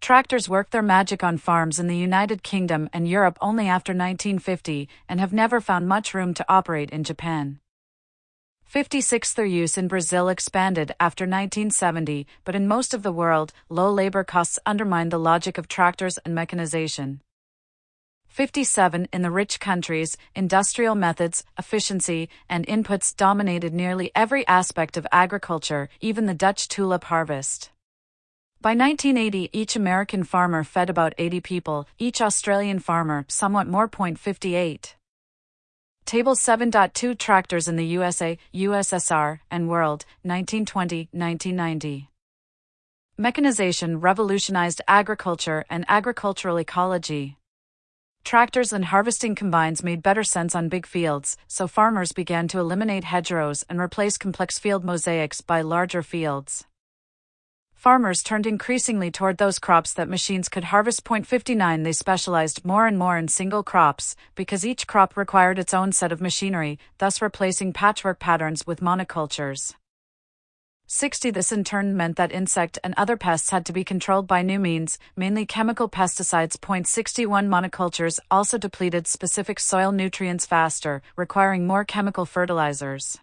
Tractors worked their magic on farms in the United Kingdom and Europe only after 1950, and have never found much room to operate in Japan. 56 Their use in Brazil expanded after 1970, but in most of the world, low labor costs undermined the logic of tractors and mechanization. 57 In the rich countries, industrial methods, efficiency, and inputs dominated nearly every aspect of agriculture, even the Dutch tulip harvest. By 1980, each American farmer fed about 80 people, each Australian farmer somewhat more. 58. Table 7.2 Tractors in the USA, USSR, and World, 1920-1990. Mechanization revolutionized agriculture and agricultural ecology. Tractors and harvesting combines made better sense on big fields, so farmers began to eliminate hedgerows and replace complex field mosaics by larger fields. Farmers turned increasingly toward those crops that machines could harvest. 59 They specialized more and more in single crops, because each crop required its own set of machinery, thus replacing patchwork patterns with monocultures. 60 This in turn meant that insect and other pests had to be controlled by new means, mainly chemical pesticides. 61 Monocultures also depleted specific soil nutrients faster, requiring more chemical fertilizers.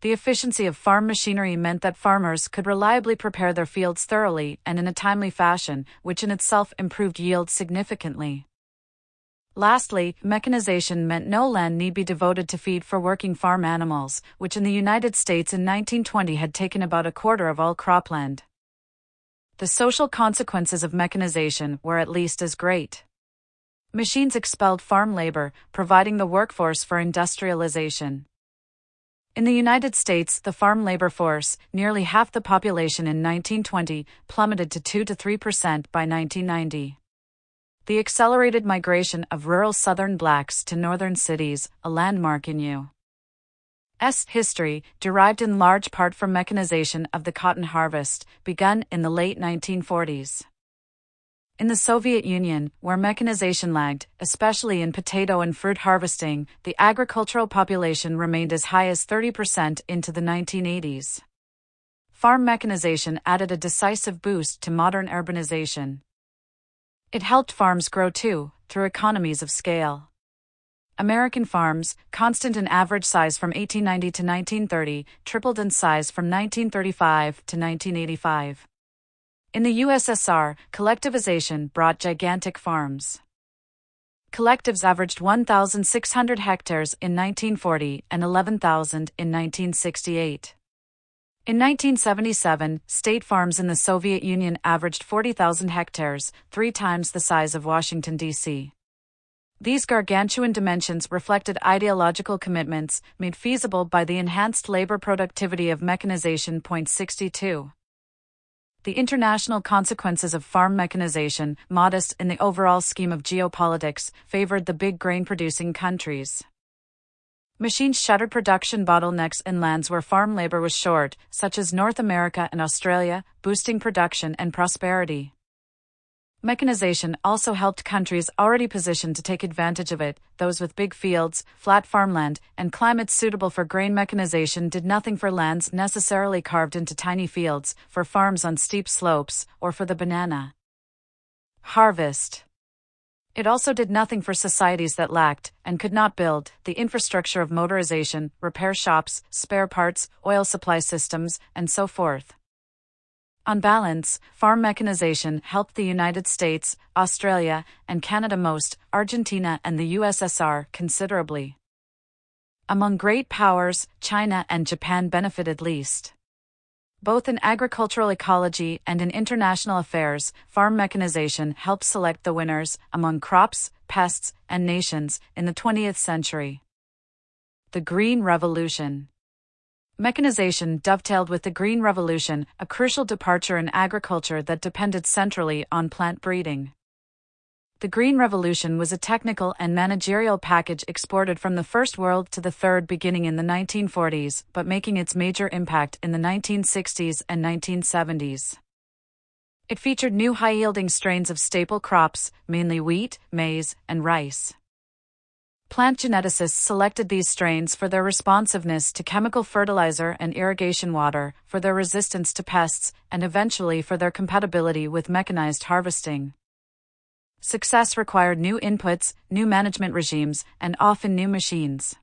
The efficiency of farm machinery meant that farmers could reliably prepare their fields thoroughly and in a timely fashion, which in itself improved yield significantly. Lastly, mechanization meant no land need be devoted to feed for working farm animals, which in the United States in 1920 had taken about a quarter of all cropland. The social consequences of mechanization were at least as great. Machines expelled farm labor, providing the workforce for industrialization. In the United States, the farm labor force, nearly half the population in 1920, plummeted to 2 to 3% by 1990. The accelerated migration of rural Southern blacks to northern cities, a landmark in U.S. history, derived in large part from mechanization of the cotton harvest, begun in the late 1940s. In the Soviet Union, where mechanization lagged, especially in potato and fruit harvesting, the agricultural population remained as high as 30% into the 1980s. Farm mechanization added a decisive boost to modern urbanization. It helped farms grow too, through economies of scale. American farms, constant in average size from 1890 to 1930, tripled in size from 1935 to 1985. In the USSR, collectivization brought gigantic farms. Collectives averaged 1,600 hectares in 1940 and 11,000 in 1968. In 1977, state farms in the Soviet Union averaged 40,000 hectares, 3 times the size of Washington, D.C. These gargantuan dimensions reflected ideological commitments made feasible by the enhanced labor productivity of mechanization. 62. The international consequences of farm mechanization, modest in the overall scheme of geopolitics, favored the big grain-producing countries. Machines shuttered production bottlenecks in lands where farm labor was short, such as North America and Australia, boosting production and prosperity. Mechanization also helped countries already positioned to take advantage of it. Those with big fields, flat farmland, and climates suitable for grain mechanization did nothing for lands necessarily carved into tiny fields, for farms on steep slopes, or for the banana harvest. It also did nothing for societies that lacked, and could not build, the infrastructure of motorization, repair shops, spare parts, oil supply systems, and so forth. On balance, farm mechanization helped the United States, Australia, and Canada most, Argentina and the USSR considerably. Among great powers, China and Japan benefited least. Both in agricultural ecology and in international affairs, farm mechanization helped select the winners among crops, pests, and nations in the 20th century. The Green Revolution. Mechanization dovetailed with the Green Revolution, a crucial departure in agriculture that depended centrally on plant breeding. The Green Revolution was a technical and managerial package exported from the First World to the Third beginning in the 1940s, but making its major impact in the 1960s and 1970s. It featured new high-yielding strains of staple crops, mainly wheat, maize, and rice. Plant geneticists selected these strains for their responsiveness to chemical fertilizer and irrigation water, for their resistance to pests, and eventually for their compatibility with mechanized harvesting. Success required new inputs, new management regimes, and often new machines.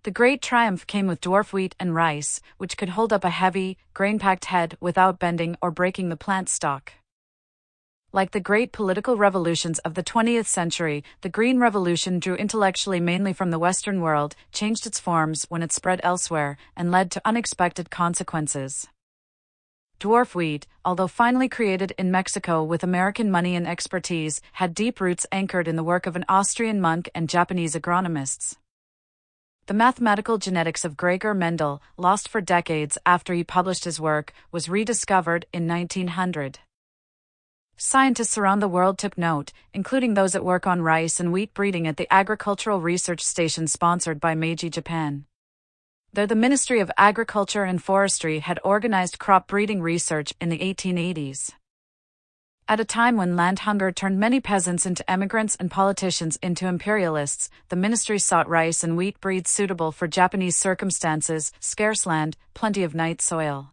The great triumph came with dwarf wheat and rice, which could hold up a heavy, grain-packed head without bending or breaking the plant stalk. Like the great political revolutions of the 20th century, the Green Revolution drew intellectually mainly from the Western world, changed its forms when it spread elsewhere, and led to unexpected consequences. Dwarf wheat, although finally created in Mexico with American money and expertise, had deep roots anchored in the work of an Austrian monk and Japanese agronomists. The mathematical genetics of Gregor Mendel, lost for decades after he published his work, was rediscovered in 1900. Scientists around the world took note, including those at work on rice and wheat breeding at the Agricultural Research Station sponsored by Meiji, Japan. There, the Ministry of Agriculture and Forestry had organized crop breeding research in the 1880s. At a time when land hunger turned many peasants into emigrants and politicians into imperialists, the ministry sought rice and wheat breeds suitable for Japanese circumstances, scarce land, plenty of night soil.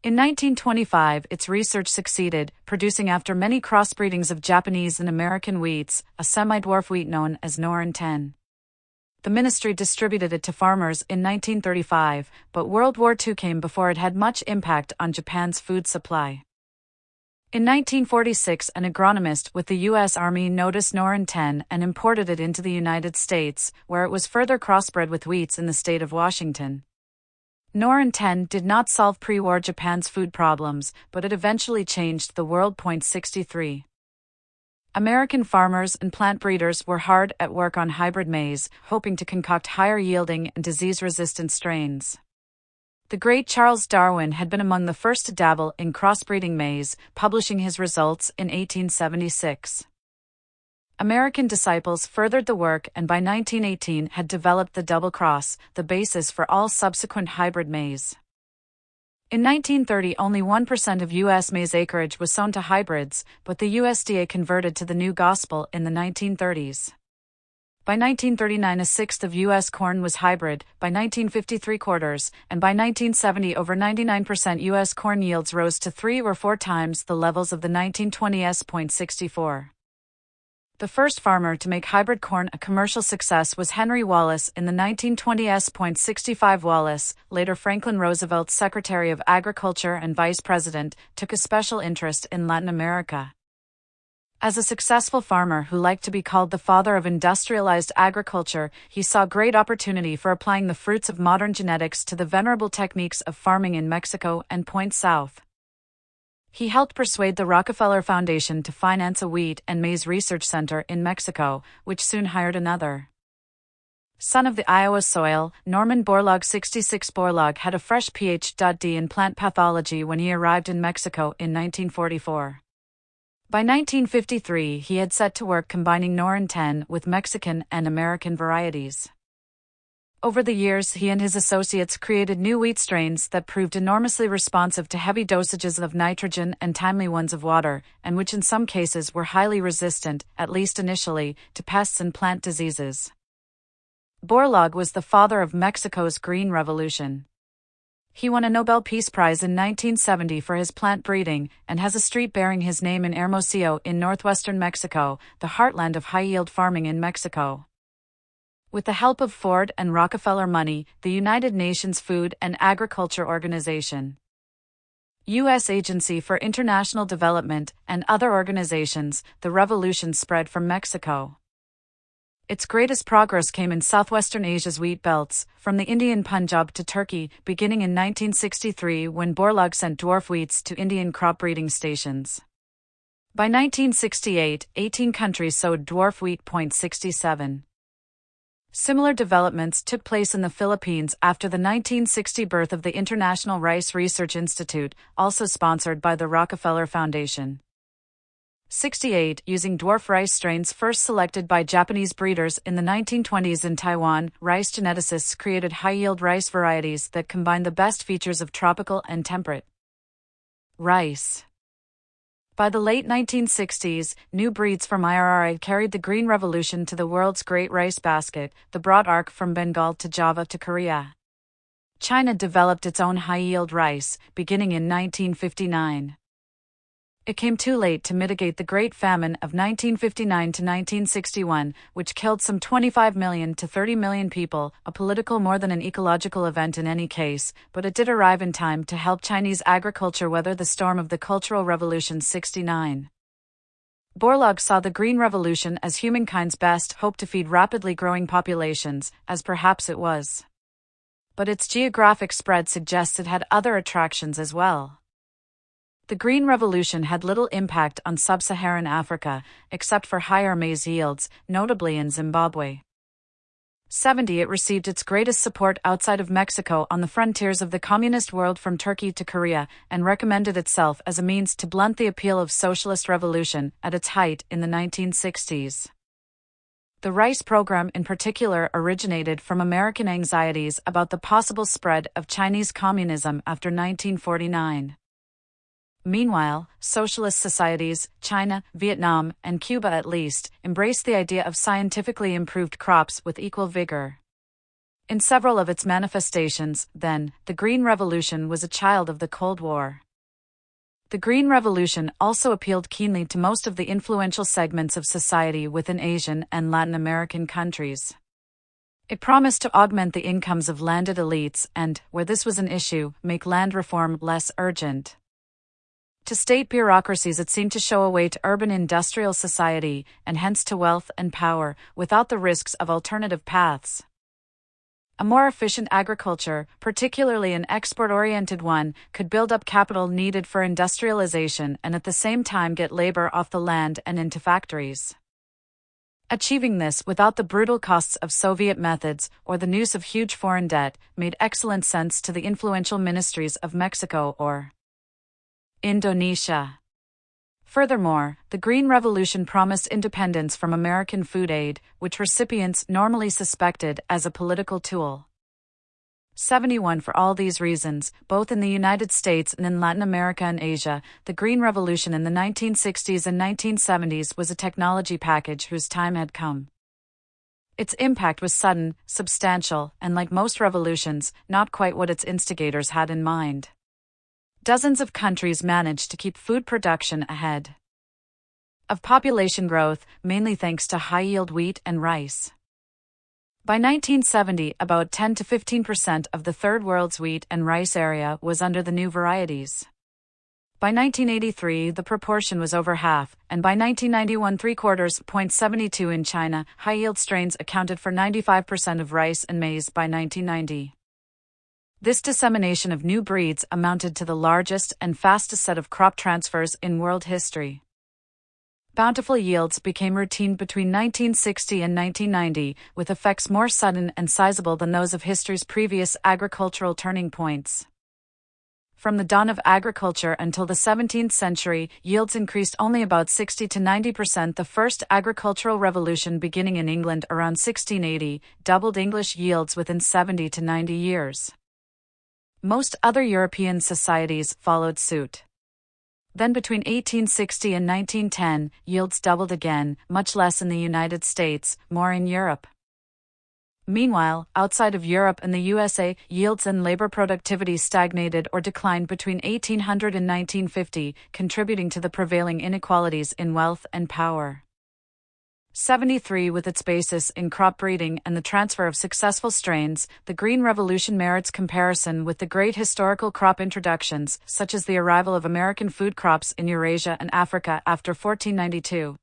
In 1925, its research succeeded, producing after many crossbreedings of Japanese and American wheats, a semi-dwarf wheat known as Norin 10. The ministry distributed it to farmers in 1935, but World War II came before it had much impact on Japan's food supply. In 1946, an agronomist with the U.S. Army noticed Norin 10 and imported it into the United States, where it was further crossbred with wheats in the state of Washington. Norin 10 did not solve pre-war Japan's food problems, but it eventually changed the world. 63. American farmers and plant breeders were hard at work on hybrid maize, hoping to concoct higher-yielding and disease-resistant strains. The great Charles Darwin had been among the first to dabble in crossbreeding maize, publishing his results in 1876. American disciples furthered the work and by 1918 had developed the double cross, the basis for all subsequent hybrid maize. In 1930, only 1% of U.S. maize acreage was sown to hybrids, but the USDA converted to the new gospel in the 1930s. By 1939, a sixth of U.S. corn was hybrid, by 1950 3/4, and by 1970 over 99% U.S. corn yields rose to 3 or 4 times the levels of the 1920s. 64. The first farmer to make hybrid corn a commercial success was Henry Wallace in the 1920s. 65 Wallace, later Franklin Roosevelt's Secretary of Agriculture and Vice President, took a special interest in Latin America. As a successful farmer who liked to be called the father of industrialized agriculture, he saw great opportunity for applying the fruits of modern genetics to the venerable techniques of farming in Mexico and Point South. He helped persuade the Rockefeller Foundation to finance a wheat and maize research center in Mexico, which soon hired another. Son of the Iowa soil, Norman Borlaug 66 Borlaug had a fresh Ph.D. in plant pathology when he arrived in Mexico in 1944. By 1953, he had set to work combining Norin 10 with Mexican and American varieties. Over the years, he and his associates created new wheat strains that proved enormously responsive to heavy dosages of nitrogen and timely ones of water, and which in some cases were highly resistant, at least initially, to pests and plant diseases. Borlaug was the father of Mexico's Green Revolution. He won a Nobel Peace Prize in 1970 for his plant breeding, and has a street bearing his name in Hermosillo in northwestern Mexico, the heartland of high-yield farming in Mexico. With the help of Ford and Rockefeller money, the United Nations Food and Agriculture Organization, U.S. Agency for International Development, and other organizations, the revolution spread from Mexico. Its greatest progress came in southwestern Asia's wheat belts, from the Indian Punjab to Turkey, beginning in 1963 when Borlaug sent dwarf wheats to Indian crop breeding stations. By 1968, 18 countries sowed dwarf wheat. 67. Similar developments took place in the Philippines after the 1960 birth of the International Rice Research Institute, also sponsored by the Rockefeller Foundation. 68. Using dwarf rice strains first selected by Japanese breeders in the 1920s in Taiwan, rice geneticists created high-yield rice varieties that combine the best features of tropical and temperate rice. By the late 1960s, new breeds from IRRI carried the Green Revolution to the world's great rice basket, the broad arc from Bengal to Java to Korea. China developed its own high-yield rice, beginning in 1959. It came too late to mitigate the Great Famine of 1959 to 1961, which killed some 25 million to 30 million people, a political more than an ecological event in any case, but it did arrive in time to help Chinese agriculture weather the storm of the Cultural Revolution 69. Borlaug saw the Green Revolution as humankind's best hope to feed rapidly growing populations, as perhaps it was. But its geographic spread suggests it had other attractions as well. The Green Revolution had little impact on sub-Saharan Africa, except for higher maize yields, notably in Zimbabwe. 70. It received its greatest support outside of Mexico on the frontiers of the communist world from Turkey to Korea, and recommended itself as a means to blunt the appeal of socialist revolution at its height in the 1960s. The rice program in particular originated from American anxieties about the possible spread of Chinese communism after 1949. Meanwhile, socialist societies, China, Vietnam, and Cuba at least, embraced the idea of scientifically improved crops with equal vigor. In several of its manifestations, then, the Green Revolution was a child of the Cold War. The Green Revolution also appealed keenly to most of the influential segments of society within Asian and Latin American countries. It promised to augment the incomes of landed elites and, where this was an issue, make land reform less urgent. To state bureaucracies, it seemed to show a way to urban industrial society, and hence to wealth and power, without the risks of alternative paths. A more efficient agriculture, particularly an export-oriented one, could build up capital needed for industrialization and at the same time get labor off the land and into factories. Achieving this without the brutal costs of Soviet methods or the noose of huge foreign debt made excellent sense to the influential ministries of Mexico or Indonesia. Furthermore, the Green Revolution promised independence from American food aid, which recipients normally suspected as a political tool. 71. For all these reasons, both in the United States and in Latin America and Asia, the Green Revolution in the 1960s and 1970s was a technology package whose time had come. Its impact was sudden, substantial, and like most revolutions, not quite what its instigators had in mind. Dozens of countries managed to keep food production ahead of population growth, mainly thanks to high-yield wheat and rice. By 1970, about 10 to 15% of the Third World's wheat and rice area was under the new varieties. By 1983, the proportion was over half, and by 1991, 0.72 in China, high-yield strains accounted for 95% of rice and maize by 1990. This dissemination of new breeds amounted to the largest and fastest set of crop transfers in world history. Bountiful yields became routine between 1960 and 1990, with effects more sudden and sizable than those of history's previous agricultural turning points. From the dawn of agriculture until the 17th century, yields increased only about 60 to 90%. The first agricultural revolution, beginning in England around 1680, doubled English yields within 70 to 90 years. Most other European societies followed suit. Then between 1860 and 1910, yields doubled again, much less in the United States, more in Europe. Meanwhile, outside of Europe and the USA, yields and labor productivity stagnated or declined between 1800 and 1950, contributing to the prevailing inequalities in wealth and power. 73. With its basis in crop breeding and the transfer of successful strains, the Green Revolution merits comparison with the great historical crop introductions, such as the arrival of American food crops in Eurasia and Africa after 1492.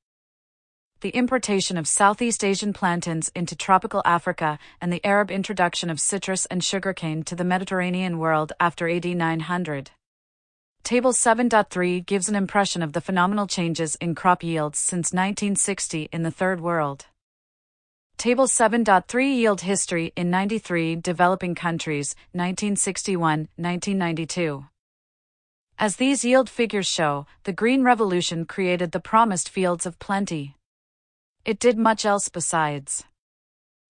The importation of Southeast Asian plantains into tropical Africa, and the Arab introduction of citrus and sugarcane to the Mediterranean world after AD 900. Table 7.3 gives an impression of the phenomenal changes in crop yields since 1960 in the Third World. Table 7.3 Yield history in 93 developing countries, 1961-1992. As these yield figures show, the Green Revolution created the promised fields of plenty. It did much else besides.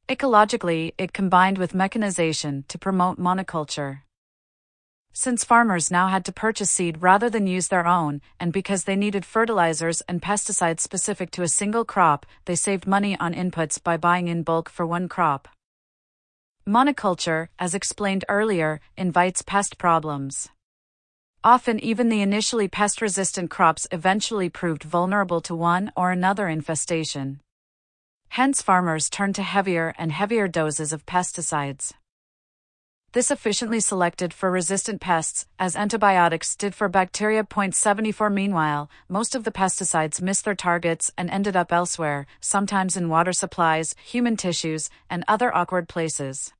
Ecologically, it combined with mechanization to promote monoculture. Since farmers now had to purchase seed rather than use their own, and because they needed fertilizers and pesticides specific to a single crop, they saved money on inputs by buying in bulk for one crop. Monoculture, as explained earlier, invites pest problems. Often even the initially pest-resistant crops eventually proved vulnerable to one or another infestation. Hence farmers turned to heavier and heavier doses of pesticides. This efficiently selected for resistant pests, as antibiotics did for bacteria. 74. Meanwhile, most of the pesticides missed their targets and ended up elsewhere, sometimes in water supplies, human tissues, and other awkward places.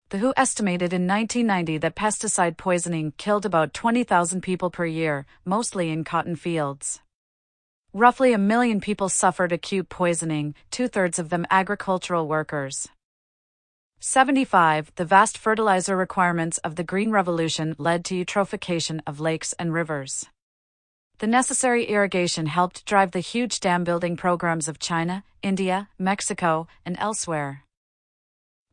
The WHO estimated in 1990 that pesticide poisoning killed about 20,000 people per year, mostly in cotton fields. Roughly 1 million people suffered acute poisoning, 2/3 of them agricultural workers. 75. The vast fertilizer requirements of the Green Revolution led to eutrophication of lakes and rivers. The necessary irrigation helped drive the huge dam-building programs of China, India, Mexico, and elsewhere.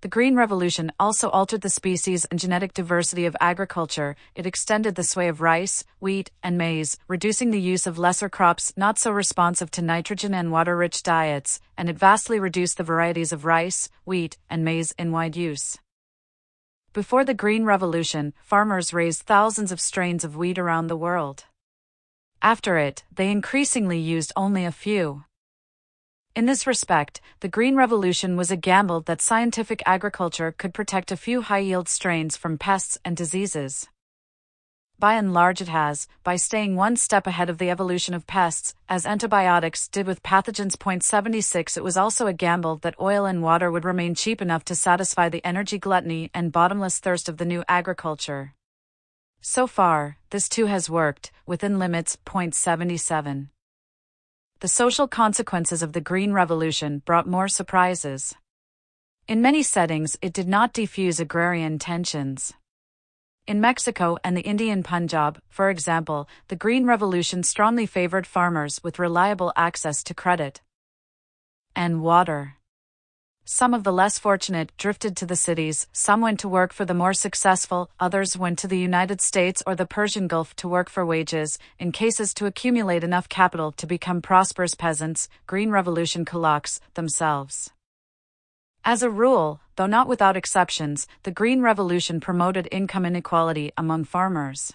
The Green Revolution also altered the species and genetic diversity of agriculture. It extended the sway of rice, wheat, and maize, reducing the use of lesser crops not so responsive to nitrogen and water-rich diets, and it vastly reduced the varieties of rice, wheat, and maize in wide use. Before the Green Revolution, farmers raised thousands of strains of wheat around the world. After it, they increasingly used only a few. In this respect, the Green Revolution was a gamble that scientific agriculture could protect a few high-yield strains from pests and diseases. By and large it has, by staying one step ahead of the evolution of pests, as antibiotics did with pathogens. 76. It was also a gamble that oil and water would remain cheap enough to satisfy the energy gluttony and bottomless thirst of the new agriculture. So far, this too has worked, within limits. 77. The social consequences of the Green Revolution brought more surprises. In many settings, it did not defuse agrarian tensions. In Mexico and the Indian Punjab, for example, the Green Revolution strongly favored farmers with reliable access to credit and water. Some of the less fortunate drifted to the cities, some went to work for the more successful, others went to the United States or the Persian Gulf to work for wages, in cases to accumulate enough capital to become prosperous peasants, Green Revolution kulaks, themselves. As a rule, though not without exceptions, the Green Revolution promoted income inequality among farmers.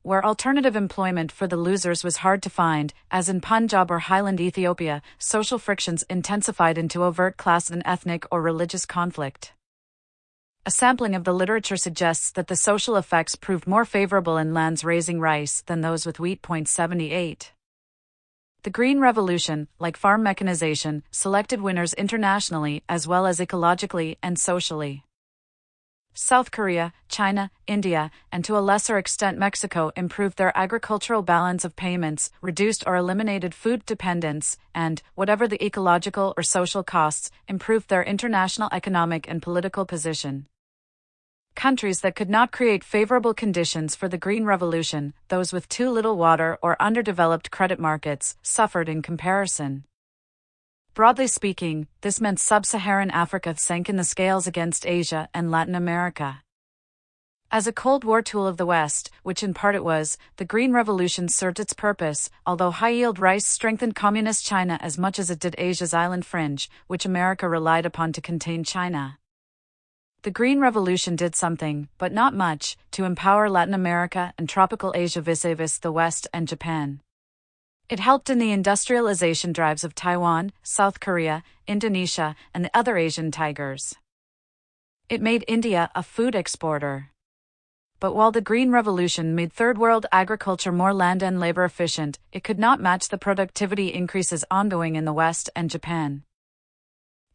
Where alternative employment for the losers was hard to find, as in Punjab or highland Ethiopia, social frictions intensified into overt class and ethnic or religious conflict. A sampling of the literature suggests that the social effects proved more favorable in lands raising rice than those with wheat. 78. The Green Revolution, like farm mechanization, selected winners internationally as well as ecologically and socially. South Korea, China, India, and to a lesser extent Mexico improved their agricultural balance of payments, reduced or eliminated food dependence, and, whatever the ecological or social costs, improved their international economic and political position. Countries that could not create favorable conditions for the Green Revolution, those with too little water or underdeveloped credit markets, suffered in comparison. Broadly speaking, this meant sub-Saharan Africa sank in the scales against Asia and Latin America. As a Cold War tool of the West, which in part it was, the Green Revolution served its purpose, although high-yield rice strengthened Communist China as much as it did Asia's island fringe, which America relied upon to contain China. The Green Revolution did something, but not much, to empower Latin America and tropical Asia vis-a-vis the West and Japan. It helped in the industrialization drives of Taiwan, South Korea, Indonesia, and the other Asian tigers. It made India a food exporter. But while the Green Revolution made Third World agriculture more land and labor efficient, it could not match the productivity increases ongoing in the West and Japan.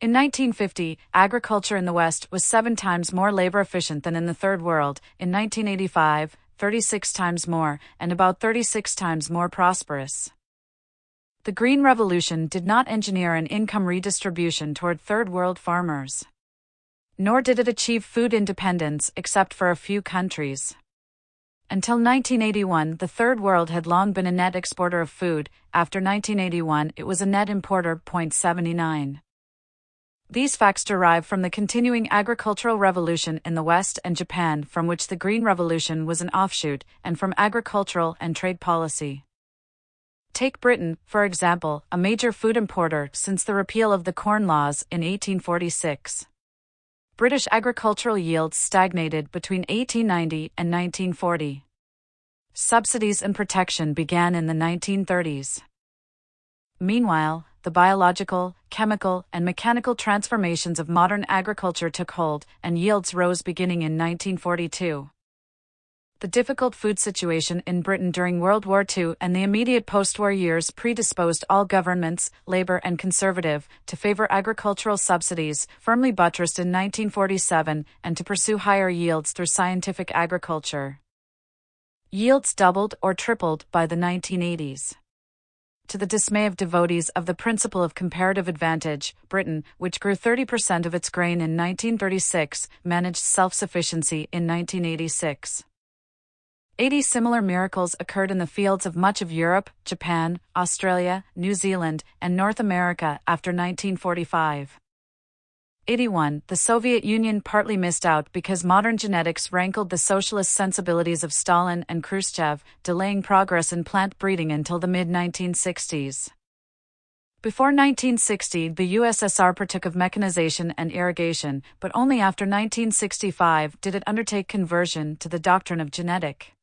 In 1950, agriculture in the West was 7 times more labor efficient than in the Third World. In 1985, 36 times more, and about 36 times more prosperous. The Green Revolution did not engineer an income redistribution toward Third World farmers. Nor did it achieve food independence, except for a few countries. Until 1981, the Third World had long been a net exporter of food. After 1981, it was a net importer. 79. These facts derive from the continuing agricultural revolution in the West and Japan, from which the Green Revolution was an offshoot, and from agricultural and trade policy. Take Britain, for example, a major food importer since the repeal of the Corn Laws in 1846. British agricultural yields stagnated between 1890 and 1940. Subsidies and protection began in the 1930s. Meanwhile, the biological, chemical, and mechanical transformations of modern agriculture took hold, and yields rose beginning in 1942. The difficult food situation in Britain during World War II and the immediate post-war years predisposed all governments, Labour and Conservative, to favour agricultural subsidies, firmly buttressed in 1947, and to pursue higher yields through scientific agriculture. Yields doubled or tripled by the 1980s. To the dismay of devotees of the principle of comparative advantage, Britain, which grew 30% of its grain in 1936, managed self-sufficiency in 1986. 80 similar miracles occurred in the fields of much of Europe, Japan, Australia, New Zealand, and North America after 1945. 81. The Soviet Union partly missed out because modern genetics rankled the socialist sensibilities of Stalin and Khrushchev, delaying progress in plant breeding until the mid-1960s. Before 1960, the USSR partook of mechanization and irrigation, but only after 1965 did it undertake conversion to the doctrine of genetic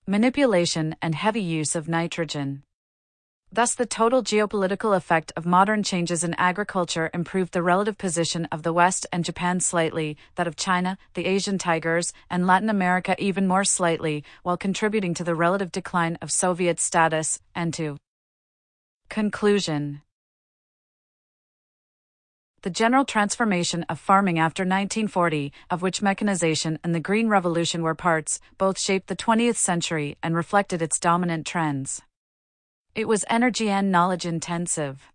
manipulation and heavy use of nitrogen. Thus, the total geopolitical effect of modern changes in agriculture improved the relative position of the West and Japan slightly, that of China, the Asian tigers, and Latin America even more slightly, while contributing to the relative decline of Soviet status, and to conclusion. The general transformation of farming after 1940, of which mechanization and the Green Revolution were parts, both shaped the 20th century and reflected its dominant trends. It was energy and knowledge intensive.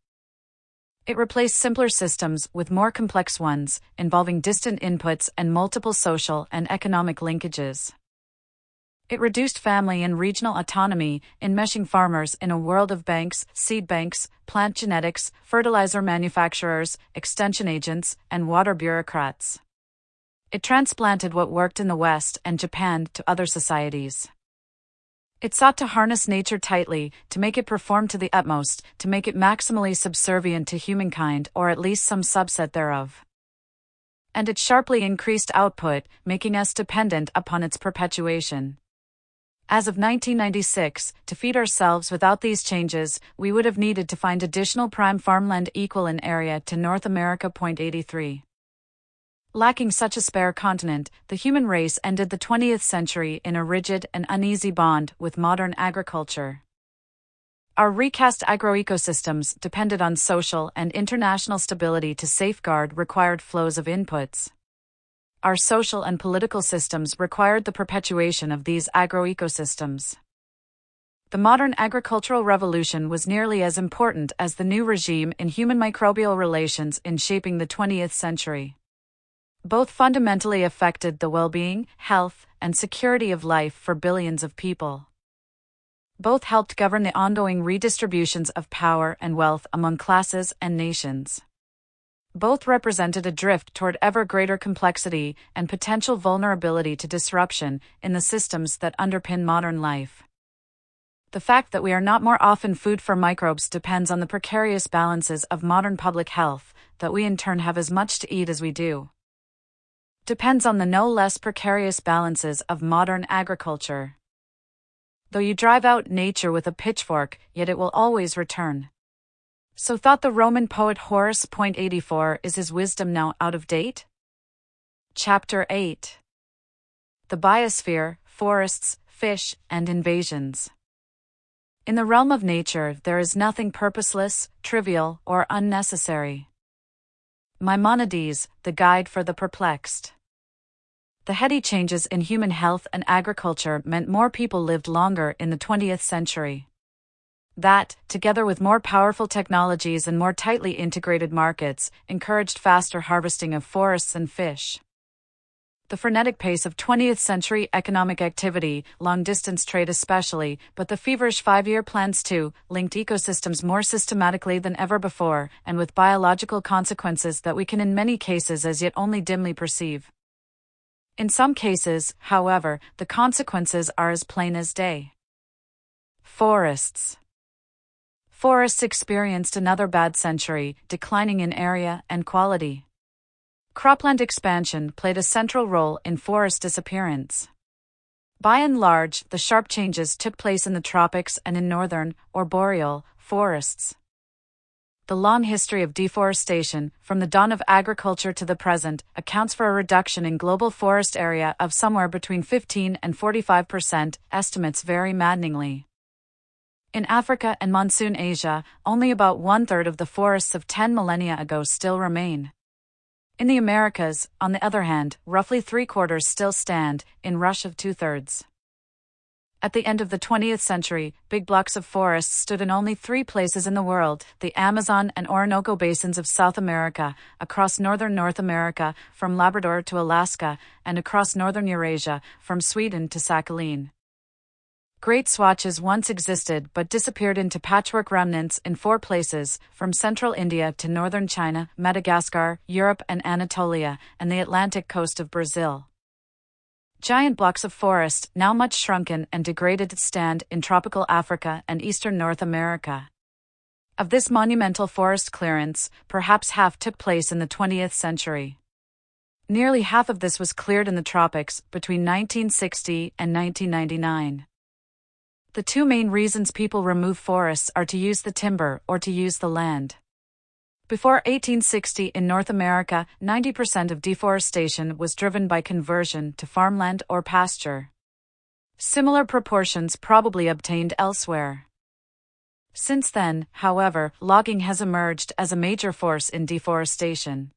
It replaced simpler systems with more complex ones, involving distant inputs and multiple social and economic linkages. It reduced family and regional autonomy, enmeshing farmers in a world of banks, seed banks, plant genetics, fertilizer manufacturers, extension agents, and water bureaucrats. It transplanted what worked in the West and Japan to other societies. It sought to harness nature tightly, to make it perform to the utmost, to make it maximally subservient to humankind or at least some subset thereof. And it sharply increased output, making us dependent upon its perpetuation. As of 1996, to feed ourselves without these changes, we would have needed to find additional prime farmland equal in area to North America. 83. Lacking such a spare continent, the human race ended the 20th century in a rigid and uneasy bond with modern agriculture. Our recast agroecosystems depended on social and international stability to safeguard required flows of inputs. Our social and political systems required the perpetuation of these agroecosystems. The modern agricultural revolution was nearly as important as the new regime in human microbial relations in shaping the 20th century. Both fundamentally affected the well-being, health, and security of life for billions of people. Both helped govern the ongoing redistributions of power and wealth among classes and nations. Both represented a drift toward ever greater complexity and potential vulnerability to disruption in the systems that underpin modern life. The fact that we are not more often food for microbes depends on the precarious balances of modern public health, that we in turn have as much to eat as we do. Depends on the no less precarious balances of modern agriculture. Though you drive out nature with a pitchfork, yet it will always return. So thought the Roman poet Horace. 84 Is his wisdom now out of date? Chapter 8. The Biosphere, Forests, Fish, and Invasions. In the realm of nature, there is nothing purposeless, trivial, or unnecessary. Maimonides, The Guide for the Perplexed. The heady changes in human health and agriculture meant more people lived longer in the 20th century. That, together with more powerful technologies and more tightly integrated markets, encouraged faster harvesting of forests and fish. The frenetic pace of 20th century economic activity, long-distance trade especially, but the feverish 5-year plans too, linked ecosystems more systematically than ever before, and with biological consequences that we can in many cases as yet only dimly perceive. In some cases, however, the consequences are as plain as day. Forests. Forests experienced another bad century, declining in area and quality. Cropland expansion played a central role in forest disappearance. By and large, the sharp changes took place in the tropics and in northern, or boreal, forests. The long history of deforestation, from the dawn of agriculture to the present, accounts for a reduction in global forest area of somewhere between 15 and 45%, estimates vary maddeningly. In Africa and monsoon Asia, only about 1/3 of the forests of 10 millennia ago still remain. In the Americas, on the other hand, roughly 3/4 still stand, in rush of 2/3. At the end of the 20th century, big blocks of forests stood in only 3 places in the world: the Amazon and Orinoco basins of South America, across northern North America, from Labrador to Alaska, and across northern Eurasia, from Sweden to Sakhalin. Great swatches once existed but disappeared into patchwork remnants in 4 places, from central India to northern China, Madagascar, Europe and Anatolia, and the Atlantic coast of Brazil. Giant blocks of forest, now much shrunken and degraded, stand in tropical Africa and eastern North America. Of this monumental forest clearance, perhaps half took place in the 20th century. Nearly half of this was cleared in the tropics between 1960 and 1999. The 2 main reasons people remove forests are to use the timber or to use the land. Before 1860 in North America, 90% of deforestation was driven by conversion to farmland or pasture. Similar proportions probably obtained elsewhere. Since then, however, logging has emerged as a major force in deforestation.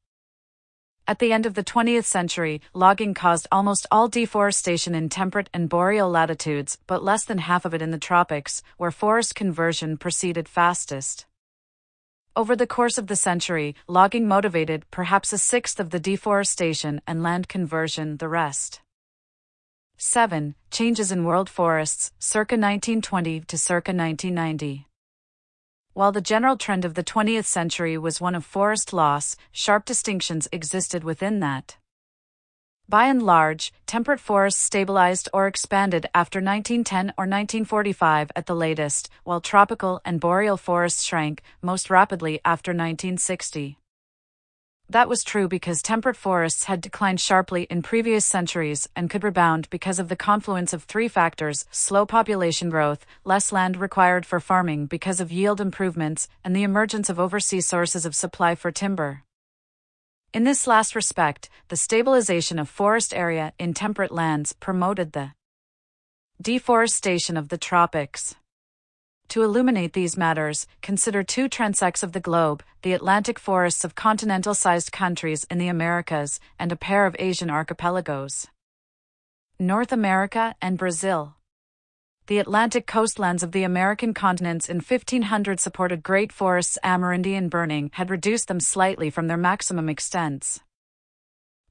At the end of the 20th century, logging caused almost all deforestation in temperate and boreal latitudes, but less than half of it in the tropics, where forest conversion proceeded fastest. Over the course of the century, logging motivated perhaps 1/6 of the deforestation and land conversion the rest. 7. Changes in world forests, circa 1920 to circa 1990. While the general trend of the 20th century was one of forest loss, sharp distinctions existed within that. By and large, temperate forests stabilized or expanded after 1910 or 1945 at the latest, while tropical and boreal forests shrank most rapidly after 1960. That was true because temperate forests had declined sharply in previous centuries and could rebound because of the confluence of 3 factors: slow population growth, less land required for farming because of yield improvements, and the emergence of overseas sources of supply for timber. In this last respect, the stabilization of forest area in temperate lands promoted the deforestation of the tropics. To illuminate these matters, consider two transects of the globe, the Atlantic forests of continental-sized countries in the Americas and a pair of Asian archipelagos. North America and Brazil. The Atlantic coastlands of the American continents in 1500 supported great forests. Amerindian burning had reduced them slightly from their maximum extents.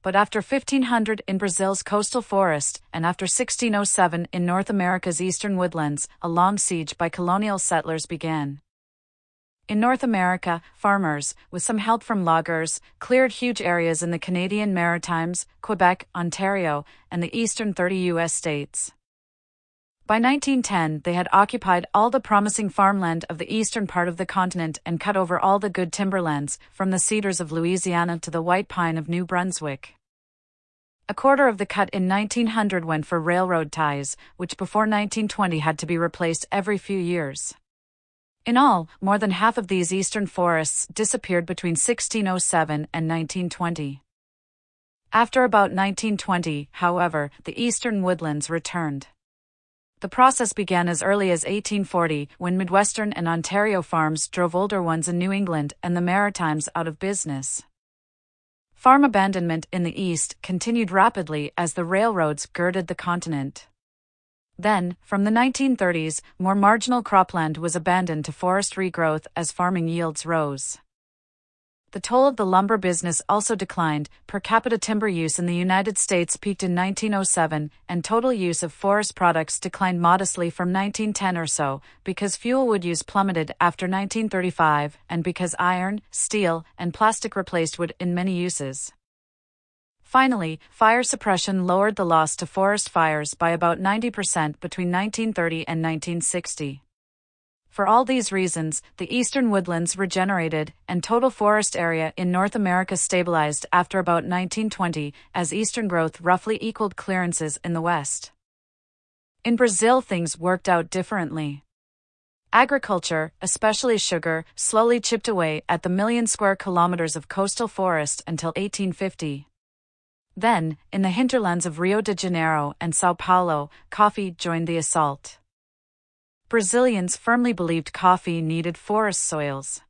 But after 1500 in Brazil's coastal forest, and after 1607 in North America's eastern woodlands, a long siege by colonial settlers began. In North America, farmers, with some help from loggers, cleared huge areas in the Canadian Maritimes, Quebec, Ontario, and the eastern 30 U.S. states. By 1910, they had occupied all the promising farmland of the eastern part of the continent and cut over all the good timberlands, from the cedars of Louisiana to the white pine of New Brunswick. A quarter of the cut in 1900 went for railroad ties, which before 1920 had to be replaced every few years. In all, more than half of these eastern forests disappeared between 1607 and 1920. After about 1920, however, the eastern woodlands returned. The process began as early as 1840, when Midwestern and Ontario farms drove older ones in New England and the Maritimes out of business. Farm abandonment in the East continued rapidly as the railroads girded the continent. Then, from the 1930s, more marginal cropland was abandoned to forest regrowth as farming yields rose. The toll of the lumber business also declined. Per capita timber use in the United States peaked in 1907, and total use of forest products declined modestly from 1910 or so, because fuel wood use plummeted after 1935, and because iron, steel, and plastic replaced wood in many uses. Finally, fire suppression lowered the loss to forest fires by about 90% between 1930 and 1960. For all these reasons, the eastern woodlands regenerated, and total forest area in North America stabilized after about 1920, as eastern growth roughly equaled clearances in the west. In Brazil, things worked out differently. Agriculture, especially sugar, slowly chipped away at the million square kilometers of coastal forest until 1850. Then, in the hinterlands of Rio de Janeiro and São Paulo, coffee joined the assault. Brazilians firmly believed coffee needed forest soils.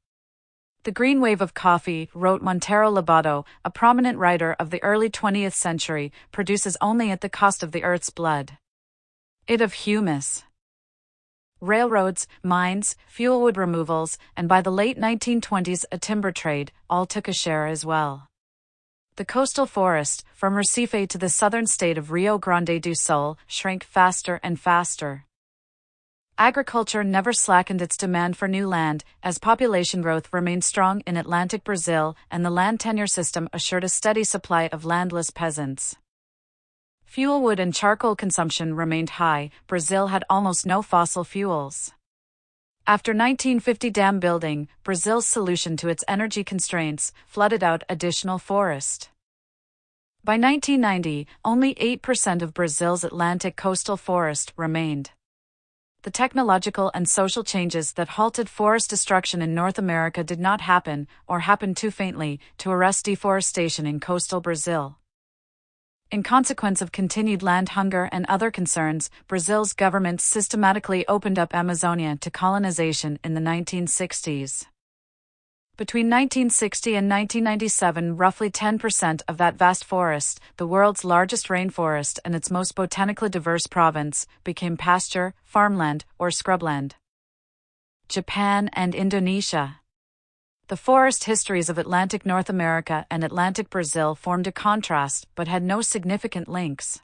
The green wave of coffee, wrote Monteiro Lobato, a prominent writer of the early 20th century, produces only at the cost of the earth's blood. It of humus. Railroads, mines, fuel wood removals, and by the late 1920s a timber trade, all took a share as well. The coastal forest, from Recife to the southern state of Rio Grande do Sul, shrank faster and faster. Agriculture never slackened its demand for new land, as population growth remained strong in Atlantic Brazil, and the land tenure system assured a steady supply of landless peasants. Fuel wood and charcoal consumption remained high. Brazil had almost no fossil fuels. After 1950 dam building, Brazil's solution to its energy constraints flooded out additional forest. By 1990, only 8% of Brazil's Atlantic coastal forest remained. The technological and social changes that halted forest destruction in North America did not happen, or happened too faintly, to arrest deforestation in coastal Brazil. In consequence of continued land hunger and other concerns, Brazil's government systematically opened up Amazonia to colonization in the 1960s. Between 1960 and 1997, roughly 10% of that vast forest, the world's largest rainforest and its most botanically diverse province, became pasture, farmland, or scrubland. Japan and Indonesia. The forest histories of Atlantic North America and Atlantic Brazil formed a contrast but had no significant links.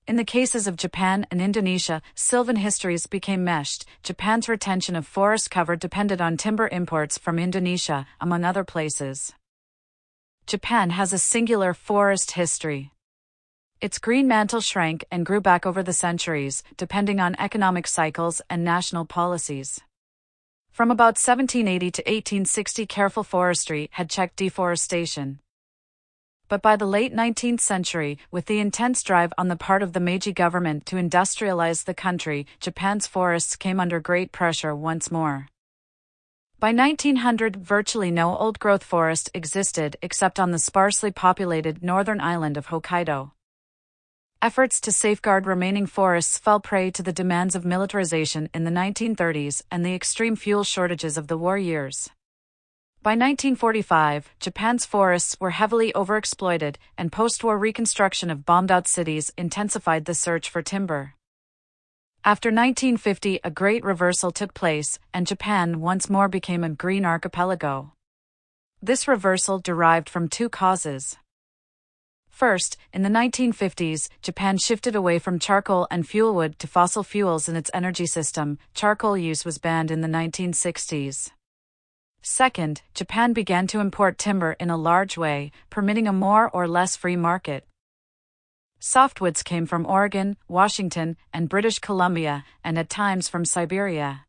In the cases of Japan and Indonesia, sylvan histories became meshed. Japan's retention of forest cover depended on timber imports from Indonesia, among other places. Japan has a singular forest history. Its green mantle shrank and grew back over the centuries, depending on economic cycles and national policies. From about 1780 to 1860, careful forestry had checked deforestation. But by the late 19th century, with the intense drive on the part of the Meiji government to industrialize the country, Japan's forests came under great pressure once more. By 1900, virtually no old-growth forest existed except on the sparsely populated northern island of Hokkaido. Efforts to safeguard remaining forests fell prey to the demands of militarization in the 1930s and the extreme fuel shortages of the war years. By 1945, Japan's forests were heavily overexploited, and post-war reconstruction of bombed-out cities intensified the search for timber. After 1950, a great reversal took place, and Japan once more became a green archipelago. This reversal derived from two causes. First, in the 1950s, Japan shifted away from charcoal and fuelwood to fossil fuels in its energy system. Charcoal use was banned in the 1960s. Second, Japan began to import timber in a large way, permitting a more or less free market. Softwoods came from Oregon, Washington, and British Columbia, and at times from Siberia.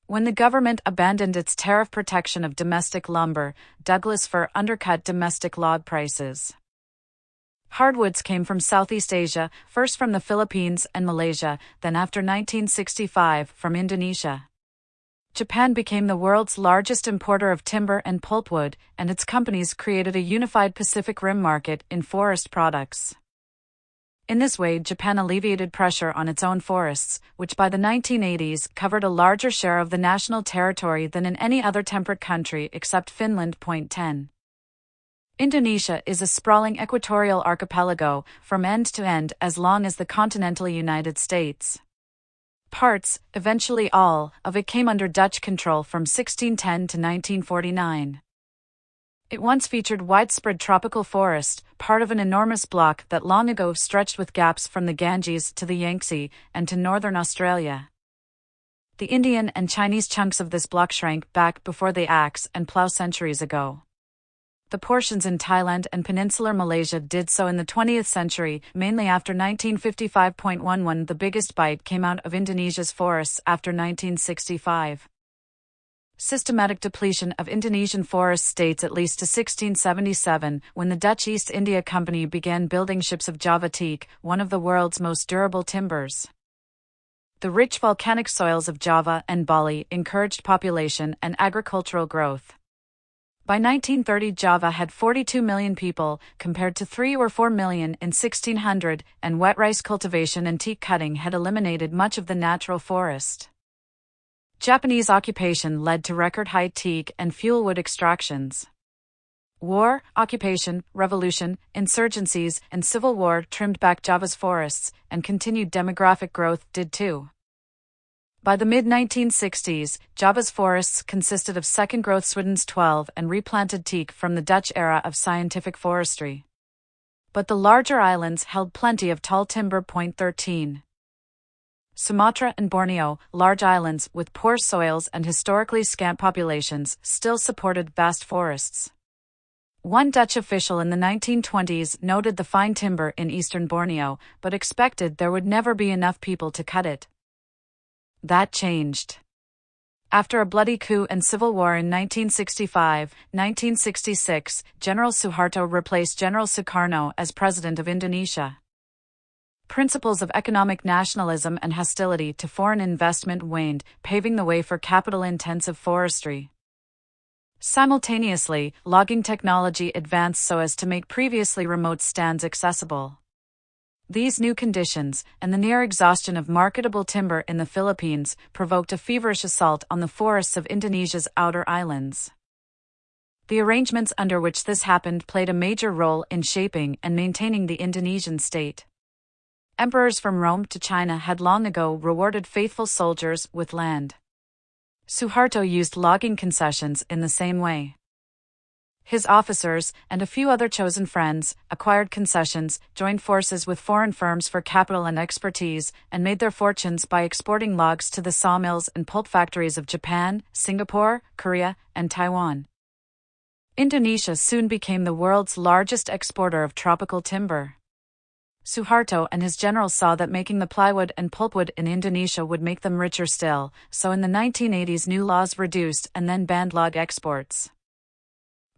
When the government abandoned its tariff protection of domestic lumber, Douglas fir undercut domestic log prices. Hardwoods came from Southeast Asia, first from the Philippines and Malaysia, then after 1965 from Indonesia. Japan became the world's largest importer of timber and pulpwood, and its companies created a unified Pacific Rim market in forest products. In this way, Japan alleviated pressure on its own forests, which by the 1980s covered a larger share of the national territory than in any other temperate country except Finland. 10. Indonesia is a sprawling equatorial archipelago, from end to end as long as the continental United States. Parts, eventually all, of it came under Dutch control from 1610 to 1949. It once featured widespread tropical forest, part of an enormous block that long ago stretched with gaps from the Ganges to the Yangtze and to northern Australia. The Indian and Chinese chunks of this block shrank back before the axe and plough centuries ago. The portions in Thailand and peninsular Malaysia did so in the 20th century, mainly after 1955.11. The biggest bite came out of Indonesia's forests after 1965. Systematic depletion of Indonesian forests dates at least to 1677, when the Dutch East India Company began building ships of Java teak, one of the world's most durable timbers. The rich volcanic soils of Java and Bali encouraged population and agricultural growth. By 1930, Java had 42 million people, compared to 3 or 4 million in 1600, and wet rice cultivation and teak cutting had eliminated much of the natural forest. Japanese occupation led to record-high teak and fuelwood extractions. War, occupation, revolution, insurgencies, and civil war trimmed back Java's forests, and continued demographic growth did too. By the mid-1960s, Java's forests consisted of second-growth Sweden's 12 and replanted teak from the Dutch era of scientific forestry. But the larger islands held plenty of tall timber. 13. Sumatra and Borneo, large islands with poor soils and historically scant populations, still supported vast forests. One Dutch official in the 1920s noted the fine timber in eastern Borneo, but expected there would never be enough people to cut it. That changed. After a bloody coup and civil war in 1965-1966, General Suharto replaced General Sukarno as president of Indonesia. Principles of economic nationalism and hostility to foreign investment waned, paving the way for capital-intensive forestry. Simultaneously, logging technology advanced so as to make previously remote stands accessible. These new conditions, and the near exhaustion of marketable timber in the Philippines, provoked a feverish assault on the forests of Indonesia's outer islands. The arrangements under which this happened played a major role in shaping and maintaining the Indonesian state. Emperors from Rome to China had long ago rewarded faithful soldiers with land. Suharto used logging concessions in the same way. His officers, and a few other chosen friends, acquired concessions, joined forces with foreign firms for capital and expertise, and made their fortunes by exporting logs to the sawmills and pulp factories of Japan, Singapore, Korea, and Taiwan. Indonesia soon became the world's largest exporter of tropical timber. Suharto and his generals saw that making the plywood and pulpwood in Indonesia would make them richer still, so in the 1980s new laws reduced and then banned log exports.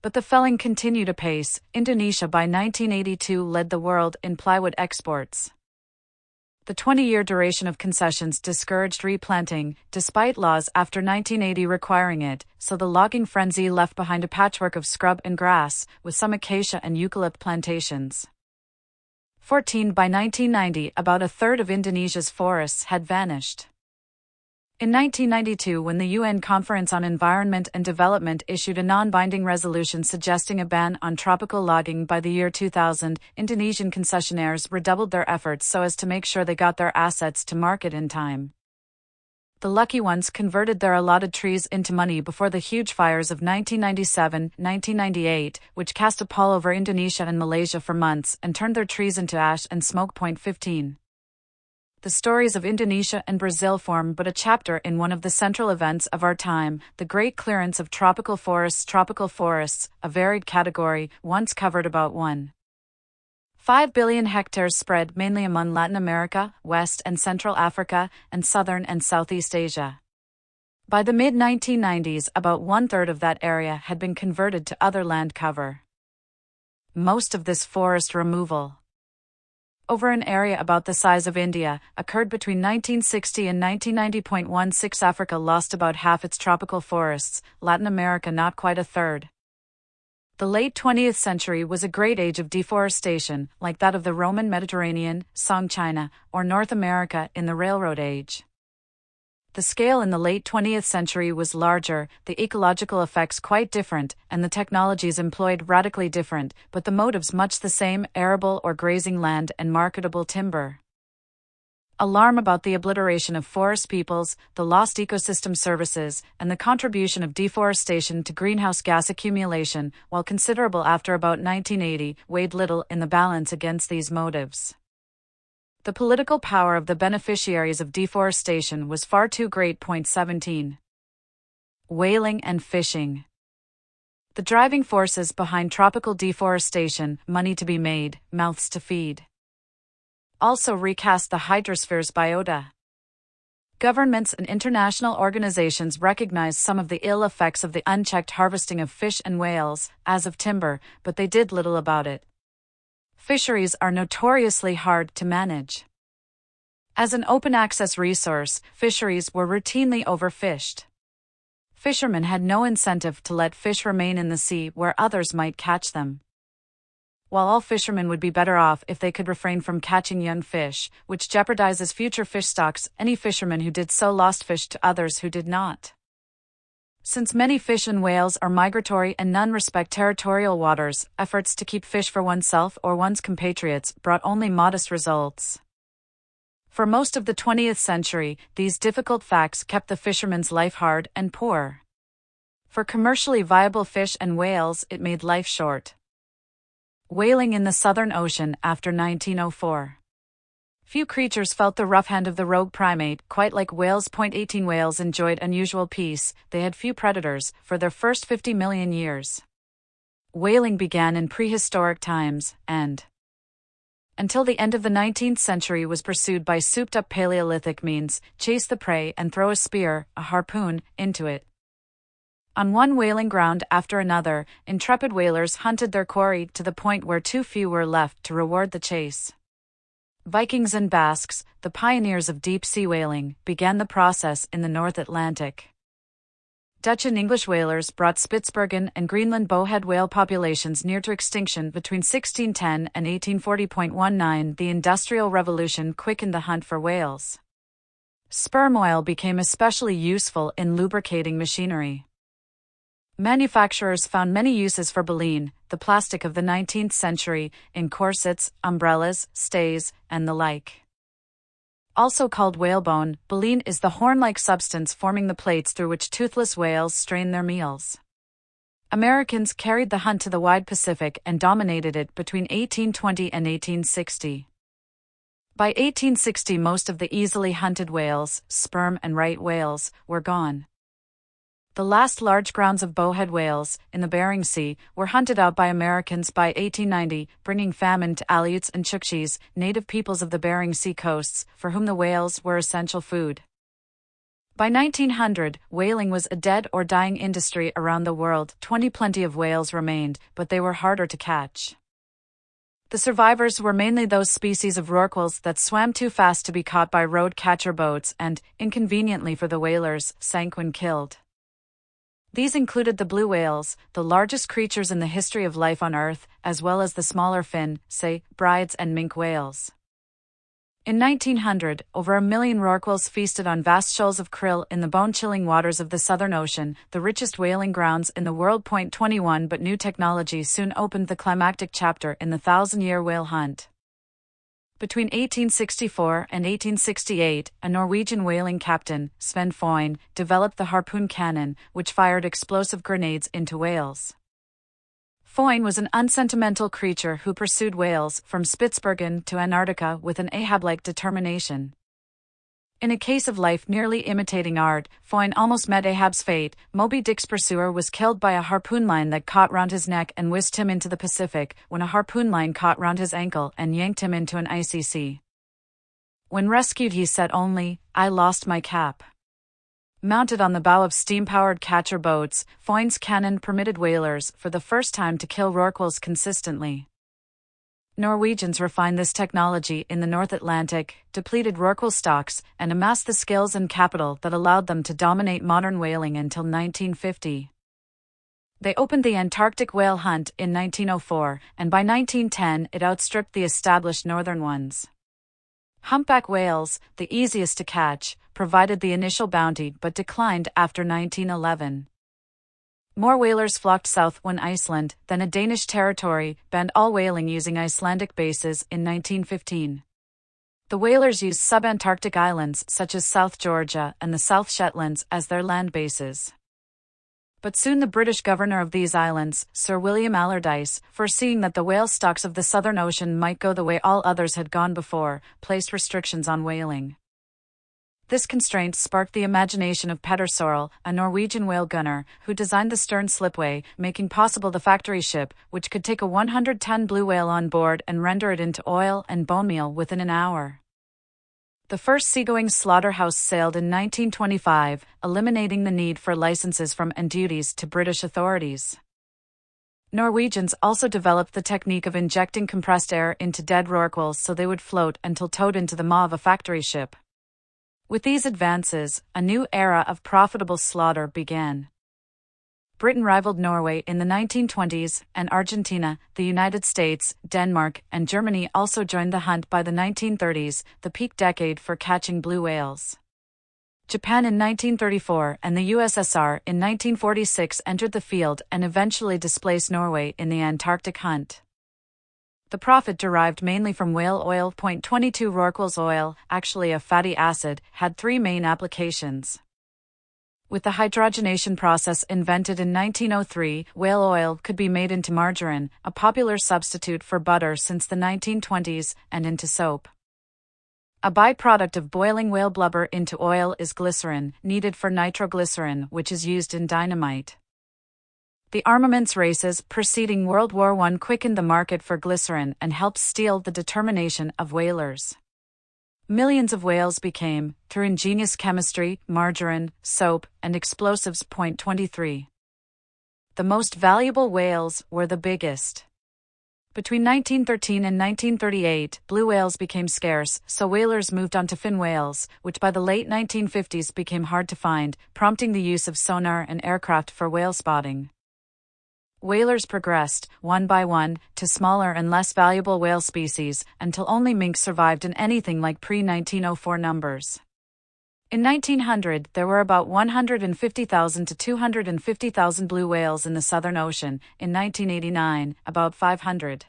But the felling continued apace. Indonesia by 1982 led the world in plywood exports. The 20-year duration of concessions discouraged replanting, despite laws after 1980 requiring it, so the logging frenzy left behind a patchwork of scrub and grass, with some acacia and eucalypt plantations. 14 By 1990, about a third of Indonesia's forests had vanished. In 1992, when the UN Conference on Environment and Development issued a non-binding resolution suggesting a ban on tropical logging by the year 2000, Indonesian concessionaires redoubled their efforts so as to make sure they got their assets to market in time. The lucky ones converted their allotted trees into money before the huge fires of 1997-1998, which cast a pall over Indonesia and Malaysia for months and turned their trees into ash and smoke. 15. The stories of Indonesia and Brazil form but a chapter in one of the central events of our time, the great clearance of tropical forests. Tropical forests, a varied category, once covered about 1.5 billion hectares spread mainly among Latin America, West and Central Africa, and Southern and Southeast Asia. By the mid-1990s, about one-third of that area had been converted to other land cover. Most of this forest removal, over an area about the size of India, occurred between 1960 and 1990. Africa lost about half its tropical forests, Latin America not quite a third. The late 20th century was a great age of deforestation, like that of the Roman Mediterranean, Song China, or North America in the Railroad Age. The scale in the late 20th century was larger, the ecological effects quite different, and the technologies employed radically different, but the motives much the same: arable or grazing land and marketable timber. Alarm about the obliteration of forest peoples, the lost ecosystem services, and the contribution of deforestation to greenhouse gas accumulation, while considerable after about 1980, weighed little in the balance against these motives. The political power of the beneficiaries of deforestation was far too great. 17. Whaling and fishing. The driving forces behind tropical deforestation: money to be made, mouths to feed. Also recast the hydrosphere's biota. Governments and international organizations recognize some of the ill effects of the unchecked harvesting of fish and whales, as of timber, but they did little about it. Fisheries are notoriously hard to manage. As an open-access resource, fisheries were routinely overfished. Fishermen had no incentive to let fish remain in the sea where others might catch them. While all fishermen would be better off if they could refrain from catching young fish, which jeopardizes future fish stocks, any fisherman who did so lost fish to others who did not. Since many fish and whales are migratory and none respect territorial waters, efforts to keep fish for oneself or one's compatriots brought only modest results. For most of the 20th century, these difficult facts kept the fisherman's life hard and poor. For commercially viable fish and whales, it made life short. Whaling in the Southern Ocean after 1904. Few creatures felt the rough hand of the rogue primate, quite like whales. 18 Whales enjoyed unusual peace, they had few predators, for their first 50 million years. Whaling began in prehistoric times, and until the end of the 19th century was pursued by souped-up Paleolithic means: chase the prey and throw a spear, a harpoon, into it. On one whaling ground after another, intrepid whalers hunted their quarry to the point where too few were left to reward the chase. Vikings and Basques, the pioneers of deep-sea whaling, began the process in the North Atlantic. Dutch and English whalers brought Spitsbergen and Greenland bowhead whale populations near to extinction between 1610 and 1840. The Industrial Revolution quickened the hunt for whales. Sperm oil became especially useful in lubricating machinery. Manufacturers found many uses for baleen, the plastic of the 19th century, in corsets, umbrellas, stays, and the like. Also called whalebone, baleen is the horn-like substance forming the plates through which toothless whales strain their meals. Americans carried the hunt to the wide Pacific and dominated it between 1820 and 1860. By 1860, most of the easily hunted whales, sperm and right whales, were gone. The last large grounds of bowhead whales, in the Bering Sea, were hunted out by Americans by 1890, bringing famine to Aleuts and Chukchis, native peoples of the Bering Sea coasts, for whom the whales were essential food. By 1900, whaling was a dead or dying industry around the world. Plenty of whales remained, but they were harder to catch. The survivors were mainly those species of rorquals that swam too fast to be caught by road catcher boats and, inconveniently for the whalers, sank when killed. These included the blue whales, the largest creatures in the history of life on Earth, as well as the smaller fin, say, brides and minke whales. In 1900, over 1 million rorquals feasted on vast shoals of krill in the bone-chilling waters of the Southern Ocean, the richest whaling grounds in the world. 21 But new technology soon opened the climactic chapter in the thousand-year whale hunt. Between 1864 and 1868, a Norwegian whaling captain, Sven Foyn, developed the harpoon cannon, which fired explosive grenades into whales. Foyn was an unsentimental creature who pursued whales from Spitsbergen to Antarctica with an Ahab-like determination. In a case of life nearly imitating art, Foyn almost met Ahab's fate. Moby Dick's pursuer was killed by a harpoon line that caught round his neck and whisked him into the Pacific, when a harpoon line caught round his ankle and yanked him into an icy sea. When rescued, he said only, "I lost my cap." Mounted on the bow of steam-powered catcher boats, Foyn's cannon permitted whalers for the first time to kill rorquals consistently. Norwegians refined this technology in the North Atlantic, depleted rorqual stocks, and amassed the skills and capital that allowed them to dominate modern whaling until 1950. They opened the Antarctic whale hunt in 1904, and by 1910 it outstripped the established northern ones. Humpback whales, the easiest to catch, provided the initial bounty but declined after 1911. More whalers flocked south when Iceland, then a Danish territory, banned all whaling using Icelandic bases in 1915. The whalers used sub-Antarctic islands such as South Georgia and the South Shetlands as their land bases. But soon the British governor of these islands, Sir William Allardyce, foreseeing that the whale stocks of the Southern Ocean might go the way all others had gone before, placed restrictions on whaling. This constraint sparked the imagination of Petter Sorrell, a Norwegian whale gunner, who designed the stern slipway, making possible the factory ship, which could take a 100-ton blue whale on board and render it into oil and bone meal within an hour. The first seagoing slaughterhouse sailed in 1925, eliminating the need for licenses from and duties to British authorities. Norwegians also developed the technique of injecting compressed air into dead rorquals so they would float until towed into the maw of a factory ship. With these advances, a new era of profitable slaughter began. Britain rivaled Norway in the 1920s, and Argentina, the United States, Denmark, and Germany also joined the hunt by the 1930s, the peak decade for catching blue whales. Japan in 1934 and the USSR in 1946 entered the field and eventually displaced Norway in the Antarctic hunt. The profit derived mainly from whale oil. 22 Rorquals oil, actually a fatty acid, had three main applications. With the hydrogenation process invented in 1903, whale oil could be made into margarine, a popular substitute for butter since the 1920s, and into soap. A byproduct of boiling whale blubber into oil is glycerin, needed for nitroglycerin, which is used in dynamite. The armaments races preceding World War I quickened the market for glycerin and helped steel the determination of whalers. Millions of whales became, through ingenious chemistry, margarine, soap, and explosives. 23. The most valuable whales were the biggest. Between 1913 and 1938, blue whales became scarce, so whalers moved on to fin whales, which by the late 1950s became hard to find, prompting the use of sonar and aircraft for whale spotting. Whalers progressed, one by one, to smaller and less valuable whale species, until only minks survived in anything like pre-1904 numbers. In 1900, there were about 150,000 to 250,000 blue whales in the Southern Ocean. In 1989, about 500.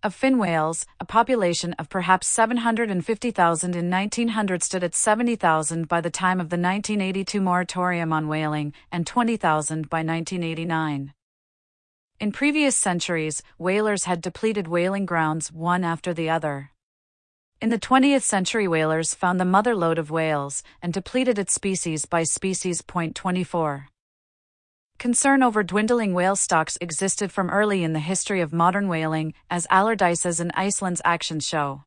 Of fin whales, a population of perhaps 750,000 in 1900 stood at 70,000 by the time of the 1982 moratorium on whaling, and 20,000 by 1989. In previous centuries, whalers had depleted whaling grounds one after the other. In the 20th century, whalers found the mother lode of whales and depleted it species by species. 24. Concern over dwindling whale stocks existed from early in the history of modern whaling, as Allardyce's and Iceland's actions show.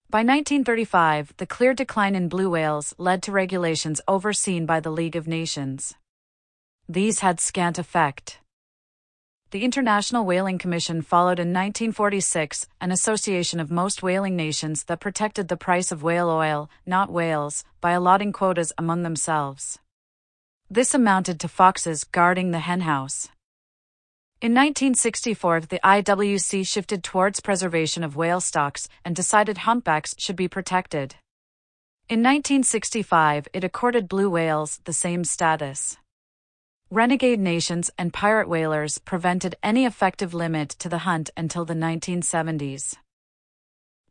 By 1935, the clear decline in blue whales led to regulations overseen by the League of Nations. These had scant effect. The International Whaling Commission followed in 1946, an association of most whaling nations that protected the price of whale oil, not whales, by allotting quotas among themselves. This amounted to foxes guarding the henhouse. In 1964, the IWC shifted towards preservation of whale stocks and decided humpbacks should be protected. In 1965, it accorded blue whales the same status. Renegade nations and pirate whalers prevented any effective limit to the hunt until the 1970s.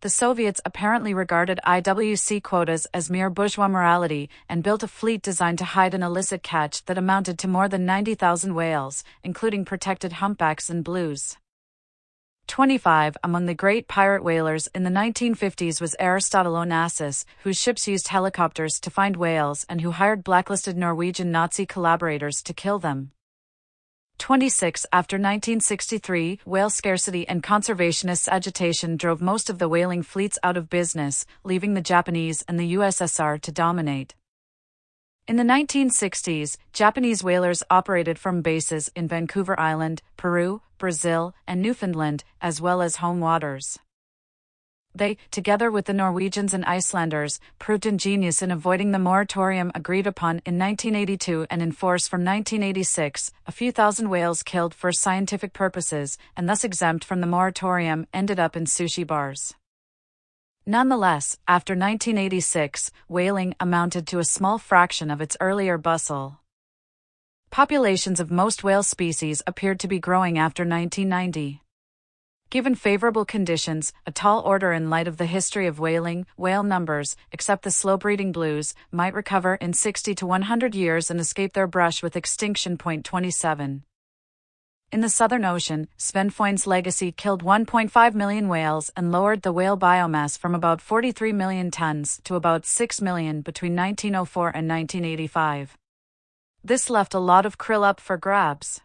The Soviets apparently regarded IWC quotas as mere bourgeois morality and built a fleet designed to hide an illicit catch that amounted to more than 90,000 whales, including protected humpbacks and blues. 25 among the great pirate whalers in the 1950s was Aristotle Onassis, whose ships used helicopters to find whales and who hired blacklisted Norwegian Nazi collaborators to kill them. 26 After 1963, whale scarcity and conservationist agitation drove most of the whaling fleets out of business, leaving the Japanese and the USSR to dominate. In the 1960s, Japanese whalers operated from bases in Vancouver Island, Peru, Brazil, and Newfoundland, as well as home waters. They, together with the Norwegians and Icelanders, proved ingenious in avoiding the moratorium agreed upon in 1982 and in force from 1986. A few thousand whales killed for scientific purposes, and thus exempt from the moratorium, ended up in sushi bars. Nonetheless, after 1986, whaling amounted to a small fraction of its earlier bustle. Populations of most whale species appeared to be growing after 1990. Given favorable conditions, a tall order in light of the history of whaling, whale numbers, except the slow-breeding blues, might recover in 60 to 100 years and escape their brush with extinction. 27. In the Southern Ocean, Sven Foyn's legacy killed 1.5 million whales and lowered the whale biomass from about 43 million tons to about 6 million between 1904 and 1985. This left a lot of krill up for grabs.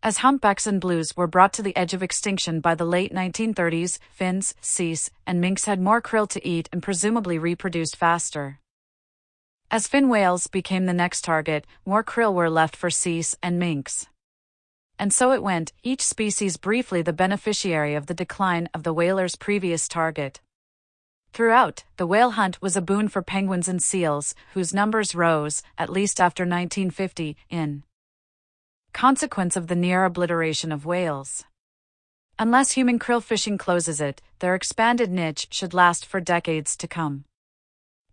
As humpbacks and blues were brought to the edge of extinction by the late 1930s, fins, seas, and minks had more krill to eat and presumably reproduced faster. As fin whales became the next target, more krill were left for seas and minks. And so it went, each species briefly the beneficiary of the decline of the whaler's previous target. Throughout, the whale hunt was a boon for penguins and seals, whose numbers rose, at least after 1950, in consequence of the near obliteration of whales. Unless human krill fishing closes it, their expanded niche should last for decades to come.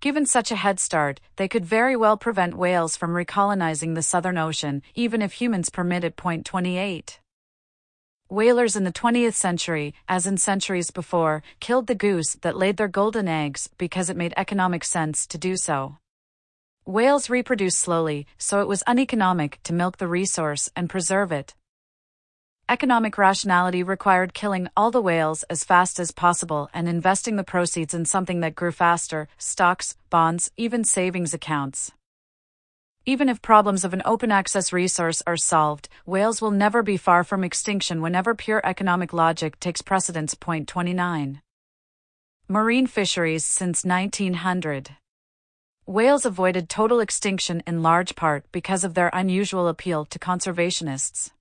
Given such a head start, they could very well prevent whales from recolonizing the Southern Ocean, even if humans permit it. 28. Whalers in the 20th century, as in centuries before, killed the goose that laid their golden eggs because it made economic sense to do so. Whales reproduce slowly, so it was uneconomic to milk the resource and preserve it. Economic rationality required killing all the whales as fast as possible and investing the proceeds in something that grew faster: stocks, bonds, even savings accounts. Even if problems of an open access resource are solved, whales will never be far from extinction whenever pure economic logic takes precedence. 29. Marine fisheries since 1900. Whales avoided total extinction in large part because of their unusual appeal to conservationists.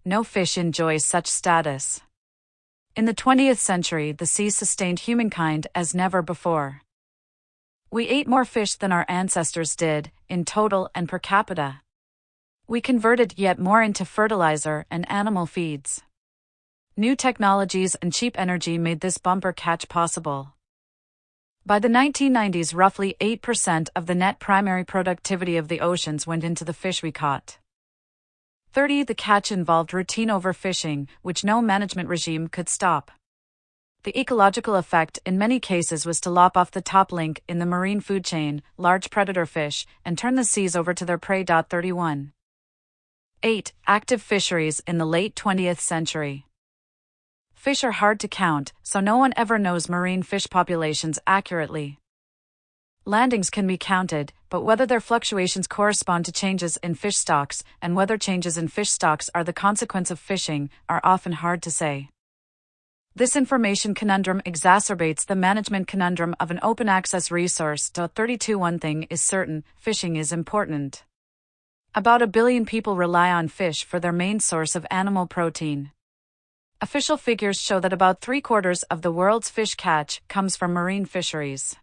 No fish enjoys such status. In the 20th century, the sea sustained humankind as never before. We ate more fish than our ancestors did, in total and per capita. We converted yet more into fertilizer and animal feeds. New technologies and cheap energy made this bumper catch possible. By the 1990s, roughly 8% of the net primary productivity of the oceans went into the fish we caught. 30. The catch involved routine overfishing, which no management regime could stop. The ecological effect in many cases was to lop off the top link in the marine food chain, large predator fish, and turn the seas over to their prey. 31. 8. Active fisheries in the late 20th century. Fish are hard to count, so no one ever knows marine fish populations accurately. Landings can be counted, but whether their fluctuations correspond to changes in fish stocks, and whether changes in fish stocks are the consequence of fishing, are often hard to say. This information conundrum exacerbates the management conundrum of an open access resource. 32. One thing is certain: fishing is important. About 1 billion people rely on fish for their main source of animal protein. Official figures show that about 3/4 of the world's fish catch comes from marine fisheries.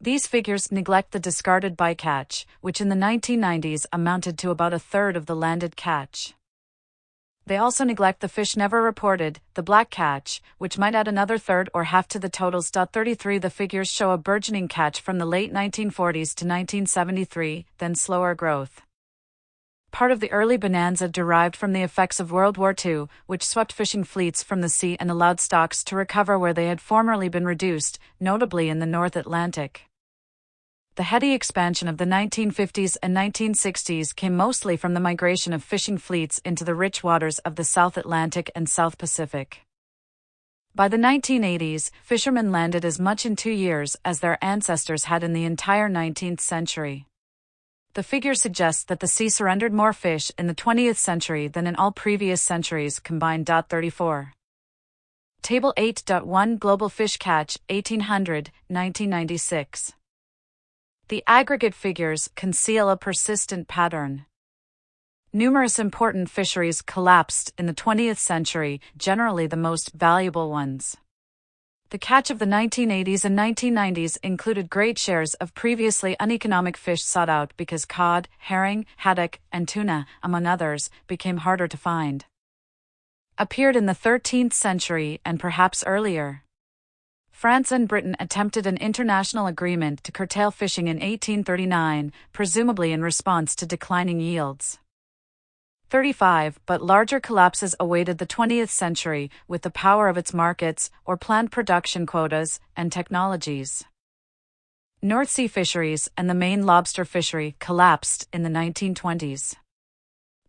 These figures neglect the discarded bycatch, which in the 1990s amounted to about a third of the landed catch. They also neglect the fish never reported, the black catch, which might add another third or half to the totals. 33 The figures show a burgeoning catch from the late 1940s to 1973, then slower growth. Part of the early bonanza derived from the effects of World War II, which swept fishing fleets from the sea and allowed stocks to recover where they had formerly been reduced, notably in the North Atlantic. The heady expansion of the 1950s and 1960s came mostly from the migration of fishing fleets into the rich waters of the South Atlantic and South Pacific. By the 1980s, fishermen landed as much in 2 years as their ancestors had in the entire 19th century. The figure suggests that the sea surrendered more fish in the 20th century than in all previous centuries combined. 34. Table 8.1 Global Fish Catch, 1800, 1996. The aggregate figures conceal a persistent pattern. Numerous important fisheries collapsed in the 20th century, generally the most valuable ones. The catch of the 1980s and 1990s included great shares of previously uneconomic fish sought out because cod, herring, haddock, and tuna, among others, became harder to find. Appeared in the 13th century and perhaps earlier. France and Britain attempted an international agreement to curtail fishing in 1839, presumably in response to declining yields. 35 But larger collapses awaited the 20th century with the power of its markets, or planned production quotas, and technologies. North Sea fisheries and the Maine lobster fishery collapsed in the 1920s.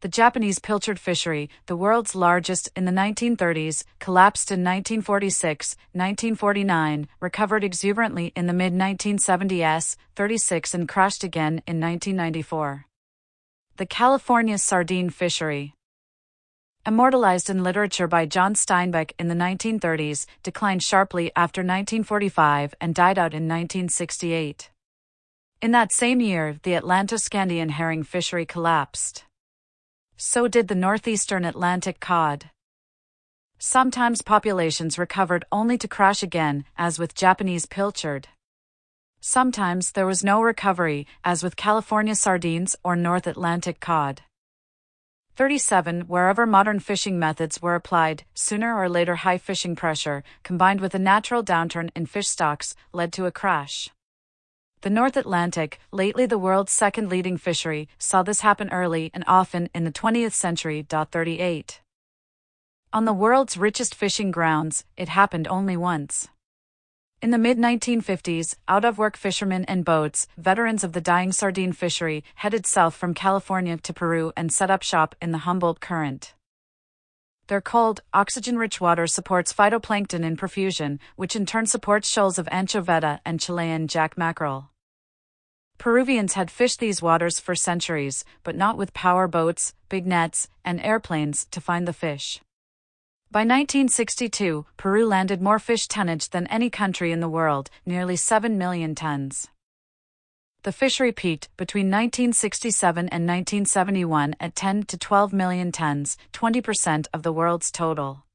The Japanese pilchard fishery, the world's largest in the 1930s, collapsed in 1946, 1949, recovered exuberantly in the mid-1970s, 36 and crashed again in 1994. The California sardine fishery, immortalized in literature by John Steinbeck in the 1930s, declined sharply after 1945 and died out in 1968. In that same year, the Atlanto-Scandian herring fishery collapsed. So did the northeastern Atlantic cod. Sometimes populations recovered only to crash again, as with Japanese pilchard. Sometimes there was no recovery, as with California sardines or North Atlantic cod. 37 Wherever modern fishing methods were applied, sooner or later high fishing pressure, combined with a natural downturn in fish stocks, led to a crash. The North Atlantic, lately the world's second leading fishery, saw this happen early and often in the 20th century. 38. On the world's richest fishing grounds, it happened only once. In the mid-1950s, out-of-work fishermen and boats, veterans of the dying sardine fishery, headed south from California to Peru and set up shop in the Humboldt Current. Their cold, oxygen-rich water supports phytoplankton in profusion, which in turn supports shoals of anchoveta and Chilean jack mackerel. Peruvians had fished these waters for centuries, but not with power boats, big nets, and airplanes to find the fish. By 1962, Peru landed more fish tonnage than any country in the world, nearly 7 million tons. The fishery peaked between 1967 and 1971 at 10 to 12 million tons, 20% of the world's total.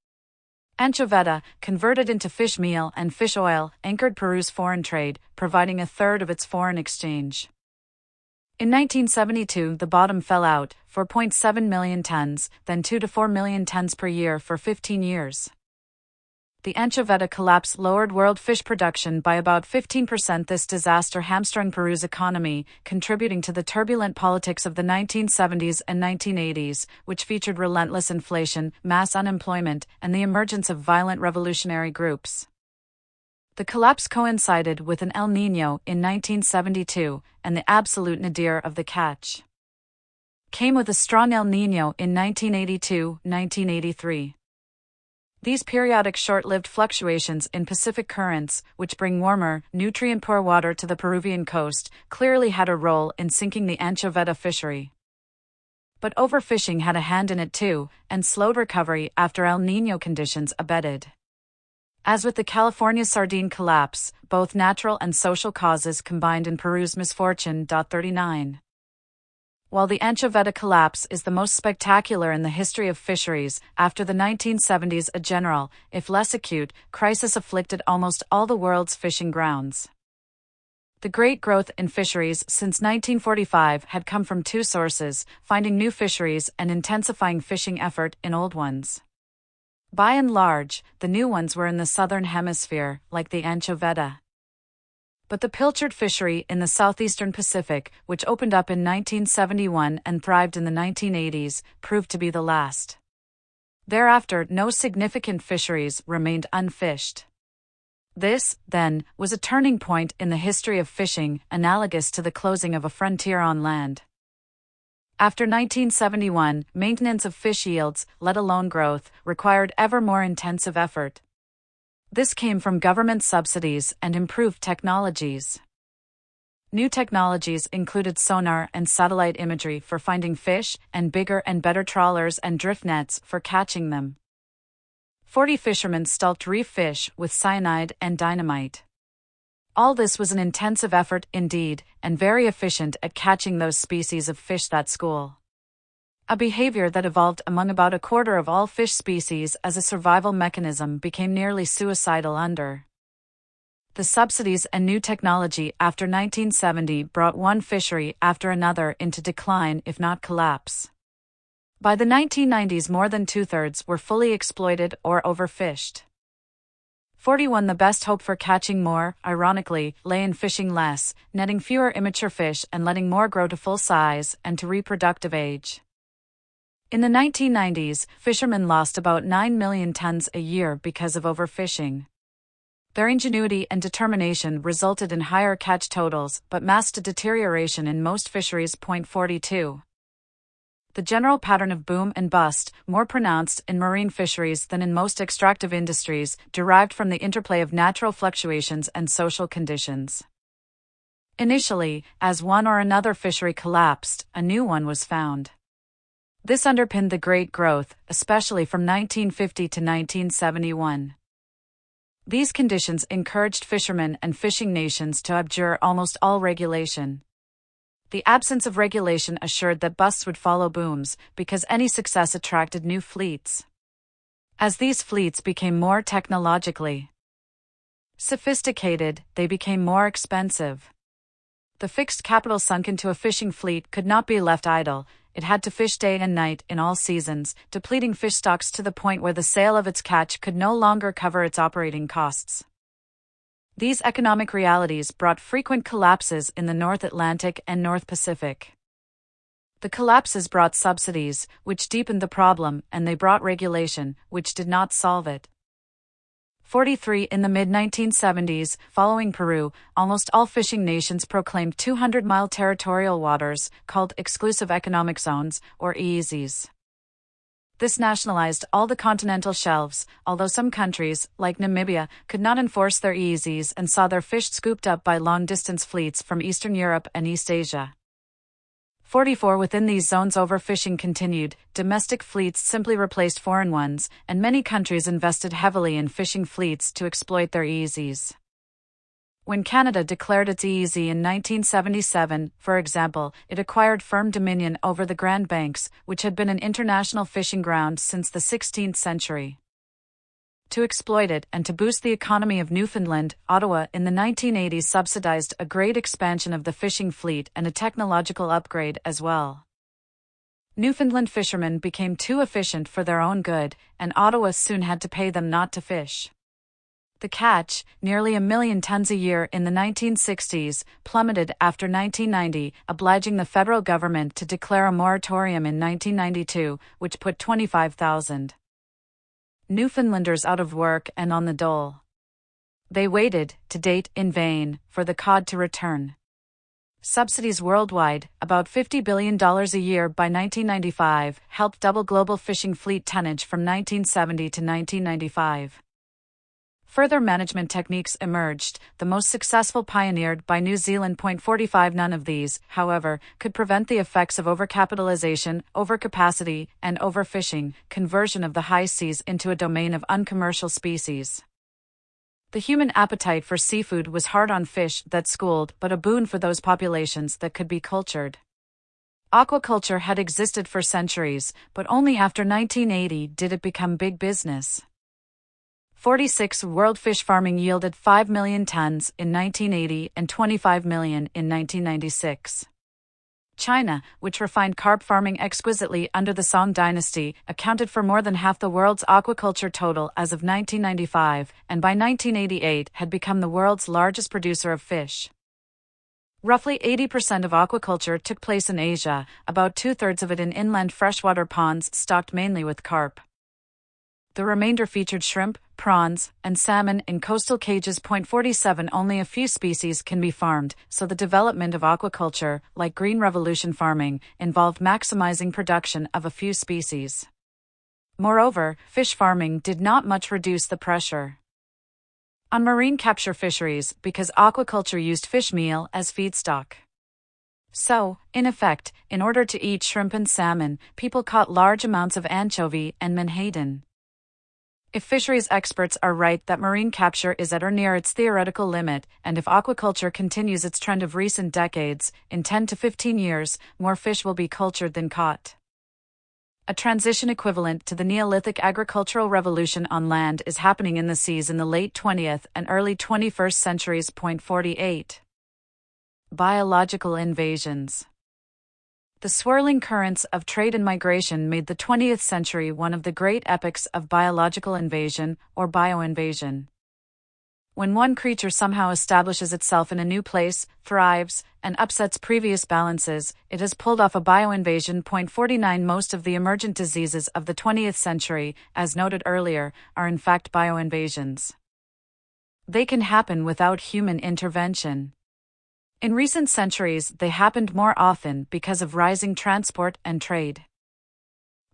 Anchoveta, converted into fish meal and fish oil, anchored Peru's foreign trade, providing a third of its foreign exchange. In 1972, the bottom fell out, 4.7 million tons, then 2 to 4 million tons per year for 15 years. The anchoveta collapse lowered world fish production by about 15%. This disaster hamstrung Peru's economy, contributing to the turbulent politics of the 1970s and 1980s, which featured relentless inflation, mass unemployment, and the emergence of violent revolutionary groups. The collapse coincided with an El Niño in 1972, and the absolute nadir of the catch came with a strong El Niño in 1982-1983. These periodic short-lived fluctuations in Pacific currents, which bring warmer, nutrient-poor water to the Peruvian coast, clearly had a role in sinking the anchoveta fishery. But overfishing had a hand in it too, and slowed recovery after El Niño conditions abated. As with the California sardine collapse, both natural and social causes combined in Peru's misfortune. 39. While the anchoveta collapse is the most spectacular in the history of fisheries, after the 1970s a general, if less acute, crisis afflicted almost all the world's fishing grounds. The great growth in fisheries since 1945 had come from two sources: finding new fisheries and intensifying fishing effort in old ones. By and large, the new ones were in the southern hemisphere, like the anchoveta. But the pilchard fishery in the southeastern Pacific, which opened up in 1971 and thrived in the 1980s, proved to be the last. Thereafter, no significant fisheries remained unfished. This, then, was a turning point in the history of fishing, analogous to the closing of a frontier on land. After 1971, maintenance of fish yields, let alone growth, required ever more intensive effort. This came from government subsidies and improved technologies. New technologies included sonar and satellite imagery for finding fish, and bigger and better trawlers and drift nets for catching them. 40 fishermen stalked reef fish with cyanide and dynamite. All this was an intensive effort indeed, and very efficient at catching those species of fish that school. A behavior that evolved among about a quarter of all fish species as a survival mechanism became nearly suicidal under the subsidies and new technology after 1970 brought one fishery after another into decline if not collapse. By the 1990s, more than two-thirds were fully exploited or overfished. 41 The best hope for catching more, ironically, lay in fishing less, netting fewer immature fish and letting more grow to full size and to reproductive age. In the 1990s, fishermen lost about 9 million tons a year because of overfishing. Their ingenuity and determination resulted in higher catch totals, but masked a deterioration in most fisheries. 42. The general pattern of boom and bust, more pronounced in marine fisheries than in most extractive industries, derived from the interplay of natural fluctuations and social conditions. Initially, as one or another fishery collapsed, a new one was found. This underpinned the great growth, especially from 1950 to 1971. These conditions encouraged fishermen and fishing nations to abjure almost all regulation. The absence of regulation assured that busts would follow booms, because any success attracted new fleets. As these fleets became more technologically sophisticated, they became more expensive. The fixed capital sunk into a fishing fleet could not be left idle. It had to fish day and night in all seasons, depleting fish stocks to the point where the sale of its catch could no longer cover its operating costs. These economic realities brought frequent collapses in the North Atlantic and North Pacific. The collapses brought subsidies, which deepened the problem, and they brought regulation, which did not solve it. 43 In the mid-1970s, following Peru, almost all fishing nations proclaimed 200-mile territorial waters, called Exclusive Economic Zones, or EEZs. This nationalized all the continental shelves, although some countries, like Namibia, could not enforce their EEZs and saw their fish scooped up by long-distance fleets from Eastern Europe and East Asia. 44 Within these zones, overfishing continued, domestic fleets simply replaced foreign ones, and many countries invested heavily in fishing fleets to exploit their EEZs. When Canada declared its EEZ in 1977, for example, it acquired firm dominion over the Grand Banks, which had been an international fishing ground since the 16th century. To exploit it and to boost the economy of Newfoundland, Ottawa in the 1980s subsidized a great expansion of the fishing fleet and a technological upgrade as well. Newfoundland fishermen became too efficient for their own good, and Ottawa soon had to pay them not to fish. The catch, nearly 1 million tons a year in the 1960s, plummeted after 1990, obliging the federal government to declare a moratorium in 1992, which put 25,000 Newfoundlanders out of work and on the dole. They waited, to date in vain, for the cod to return. Subsidies worldwide, about $50 billion a year by 1995, helped double global fishing fleet tonnage from 1970 to 1995. Further management techniques emerged, the most successful pioneered by New Zealand. 45 None of these, however, could prevent the effects of overcapitalization, overcapacity, and overfishing, conversion of the high seas into a domain of uncommercial species. The human appetite for seafood was hard on fish that schooled, but a boon for those populations that could be cultured. Aquaculture had existed for centuries, but only after 1980 did it become big business. 46 World fish farming yielded 5 million tons in 1980 and 25 million in 1996. China, which refined carp farming exquisitely under the Song dynasty, accounted for more than half the world's aquaculture total as of 1995, and by 1988 had become the world's largest producer of fish. Roughly 80% of aquaculture took place in Asia, about two-thirds of it in inland freshwater ponds stocked mainly with carp. The remainder featured shrimp, prawns, and salmon in coastal cages. 47 Only a few species can be farmed, so the development of aquaculture, like Green Revolution farming, involved maximizing production of a few species. Moreover, fish farming did not much reduce the pressure on marine capture fisheries because aquaculture used fish meal as feedstock. So, in effect, in order to eat shrimp and salmon, people caught large amounts of anchovy and menhaden. If fisheries experts are right that marine capture is at or near its theoretical limit, and if aquaculture continues its trend of recent decades, in 10 to 15 years, more fish will be cultured than caught. A transition equivalent to the Neolithic agricultural revolution on land is happening in the seas in the late 20th and early 21st centuries. 48. Biological invasions. The swirling currents of trade and migration made the 20th century one of the great epochs of biological invasion, or bioinvasion. When one creature somehow establishes itself in a new place, thrives, and upsets previous balances, it has pulled off a bioinvasion. 49 Most of the emergent diseases of the 20th century, as noted earlier, are in fact bioinvasions. They can happen without human intervention. In recent centuries, they happened more often because of rising transport and trade.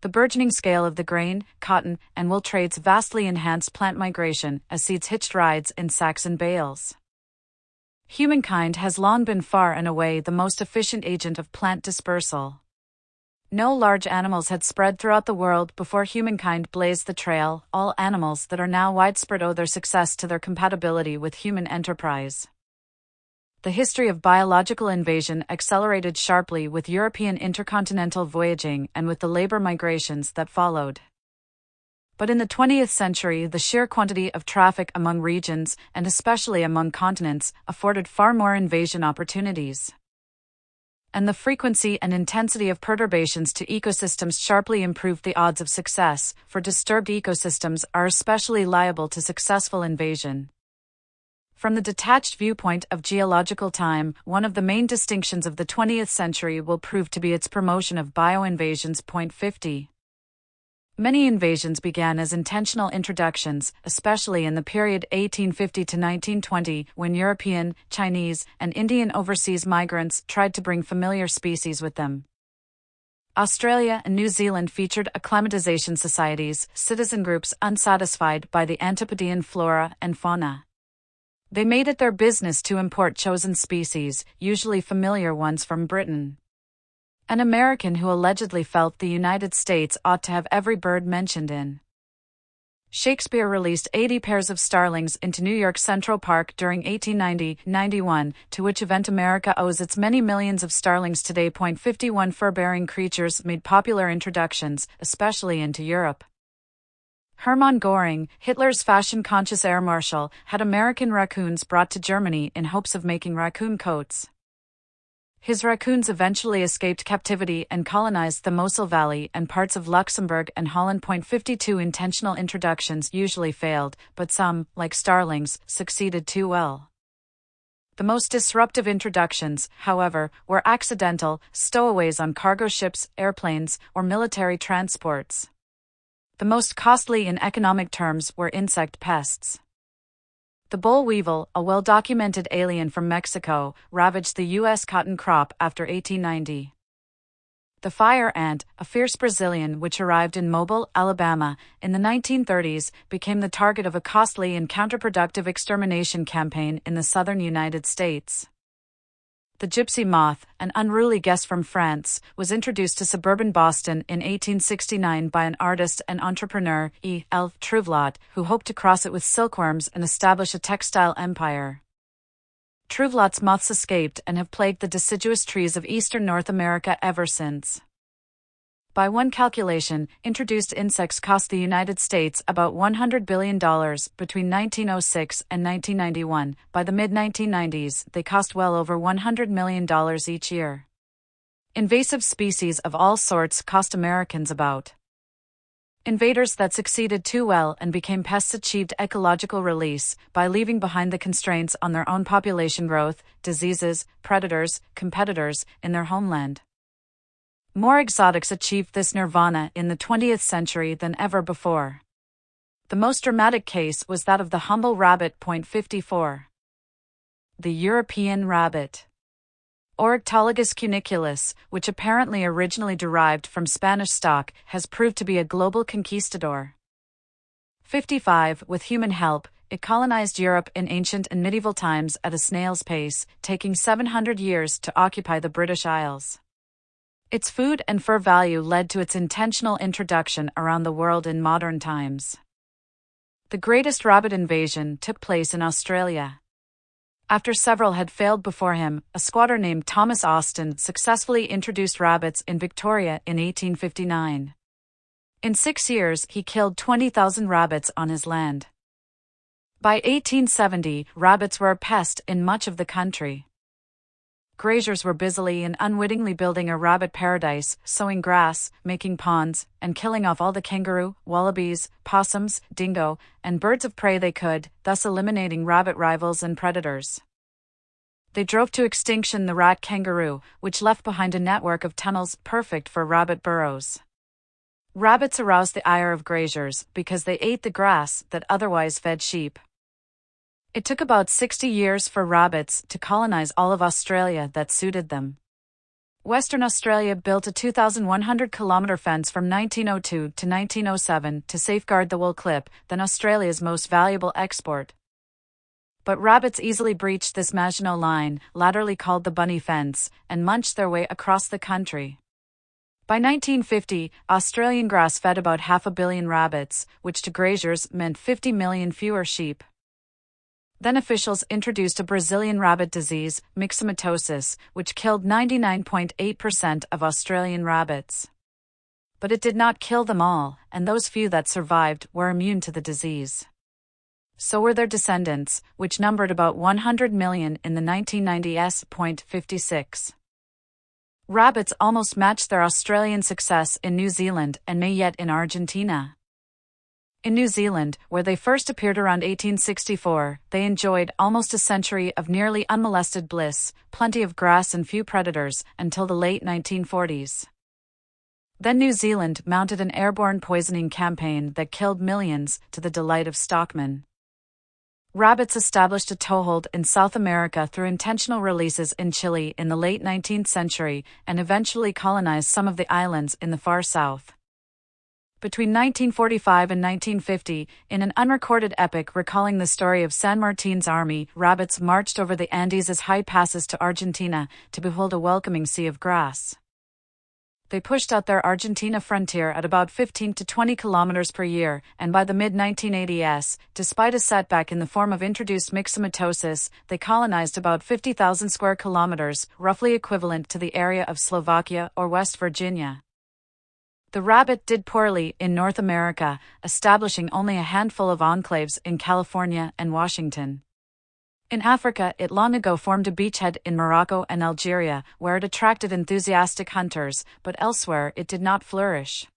The burgeoning scale of the grain, cotton, and wool trades vastly enhanced plant migration as seeds hitched rides in sacks and bales. Humankind has long been far and away the most efficient agent of plant dispersal. No large animals had spread throughout the world before humankind blazed the trail. All animals that are now widespread owe their success to their compatibility with human enterprise. The history of biological invasion accelerated sharply with European intercontinental voyaging and with the labor migrations that followed. But in the 20th century, the sheer quantity of traffic among regions, and especially among continents, afforded far more invasion opportunities. And the frequency and intensity of perturbations to ecosystems sharply improved the odds of success, for disturbed ecosystems are especially liable to successful invasion. From the detached viewpoint of geological time, one of the main distinctions of the 20th century will prove to be its promotion of bioinvasions. 50. Many invasions began as intentional introductions, especially in the period 1850 to 1920, when European, Chinese, and Indian overseas migrants tried to bring familiar species with them. Australia and New Zealand featured acclimatization societies, citizen groups unsatisfied by the Antipodean flora and fauna. They made it their business to import chosen species, usually familiar ones from Britain. An American who allegedly felt the United States ought to have every bird mentioned in Shakespeare released 80 pairs of starlings into New York's Central Park during 1890-91, to which event America owes its many millions of starlings today. 51 Fur-bearing creatures made popular introductions, especially into Europe. Hermann Göring, Hitler's fashion-conscious air marshal, had American raccoons brought to Germany in hopes of making raccoon coats. His raccoons eventually escaped captivity and colonized the Mosel Valley and parts of Luxembourg and Holland. 52 Intentional introductions usually failed, but some, like starlings, succeeded too well. The most disruptive introductions, however, were accidental, stowaways on cargo ships, airplanes, or military transports. The most costly in economic terms were insect pests. The boll weevil, a well-documented alien from Mexico, ravaged the U.S. cotton crop after 1890. The fire ant, a fierce Brazilian which arrived in Mobile, Alabama, in the 1930s, became the target of a costly and counterproductive extermination campaign in the southern United States. The gypsy moth, an unruly guest from France, was introduced to suburban Boston in 1869 by an artist and entrepreneur, E. L. Trouvelot, who hoped to cross it with silkworms and establish a textile empire. Trouvelot's moths escaped and have plagued the deciduous trees of eastern North America ever since. By one calculation, introduced insects cost the United States about $100 billion between 1906 and 1991. By the mid-1990s, they cost well over $100 million each year. Invasive species of all sorts cost Americans about. Invaders that succeeded too well and became pests achieved ecological release by leaving behind the constraints on their own population growth, diseases, predators, competitors in their homeland. More exotics achieved this nirvana in the 20th century than ever before. The most dramatic case was that of the humble rabbit. 54. The European rabbit. Ornithologous cuniculus, which apparently originally derived from Spanish stock, has proved to be a global conquistador. 55. With human help, it colonized Europe in ancient and medieval times at a snail's pace, taking 700 years to occupy the British Isles. Its food and fur value led to its intentional introduction around the world in modern times. The greatest rabbit invasion took place in Australia. After several had failed before him, a squatter named Thomas Austin successfully introduced rabbits in Victoria in 1859. In 6 years, he killed 20,000 rabbits on his land. By 1870, rabbits were a pest in much of the country. Graziers were busily and unwittingly building a rabbit paradise, sowing grass, making ponds, and killing off all the kangaroo, wallabies, possums, dingo, and birds of prey they could, thus eliminating rabbit rivals and predators. They drove to extinction the rat kangaroo, which left behind a network of tunnels perfect for rabbit burrows. Rabbits aroused the ire of graziers because they ate the grass that otherwise fed sheep. It took about 60 years for rabbits to colonize all of Australia that suited them. Western Australia built a 2,100-kilometre fence from 1902 to 1907 to safeguard the wool clip, then Australia's most valuable export. But rabbits easily breached this Maginot Line, latterly called the Bunny Fence, and munched their way across the country. By 1950, Australian grass fed about 500 million rabbits, which to graziers meant 50 million fewer sheep. Then officials introduced a Brazilian rabbit disease, myxomatosis, which killed 99.8% of Australian rabbits. But it did not kill them all, and those few that survived were immune to the disease. So were their descendants, which numbered about 100 million in the 1990s. 56. Rabbits almost matched their Australian success in New Zealand and may yet in Argentina. In New Zealand, where they first appeared around 1864, they enjoyed almost a century of nearly unmolested bliss, plenty of grass and few predators, until the late 1940s. Then New Zealand mounted an airborne poisoning campaign that killed millions, to the delight of stockmen. Rabbits established a toehold in South America through intentional releases in Chile in the late 19th century, and eventually colonized some of the islands in the far south. Between 1945 and 1950, in an unrecorded epic recalling the story of San Martin's army, rabbits marched over the Andes as high passes to Argentina to behold a welcoming sea of grass. They pushed out their Argentina frontier at about 15 to 20 kilometers per year, and by the mid-1980s, despite a setback in the form of introduced myxomatosis, they colonized about 50,000 square kilometers, roughly equivalent to the area of Slovakia or West Virginia. The rabbit did poorly in North America, establishing only a handful of enclaves in California and Washington. In Africa, it long ago formed a beachhead in Morocco and Algeria, where it attracted enthusiastic hunters, but elsewhere it did not flourish.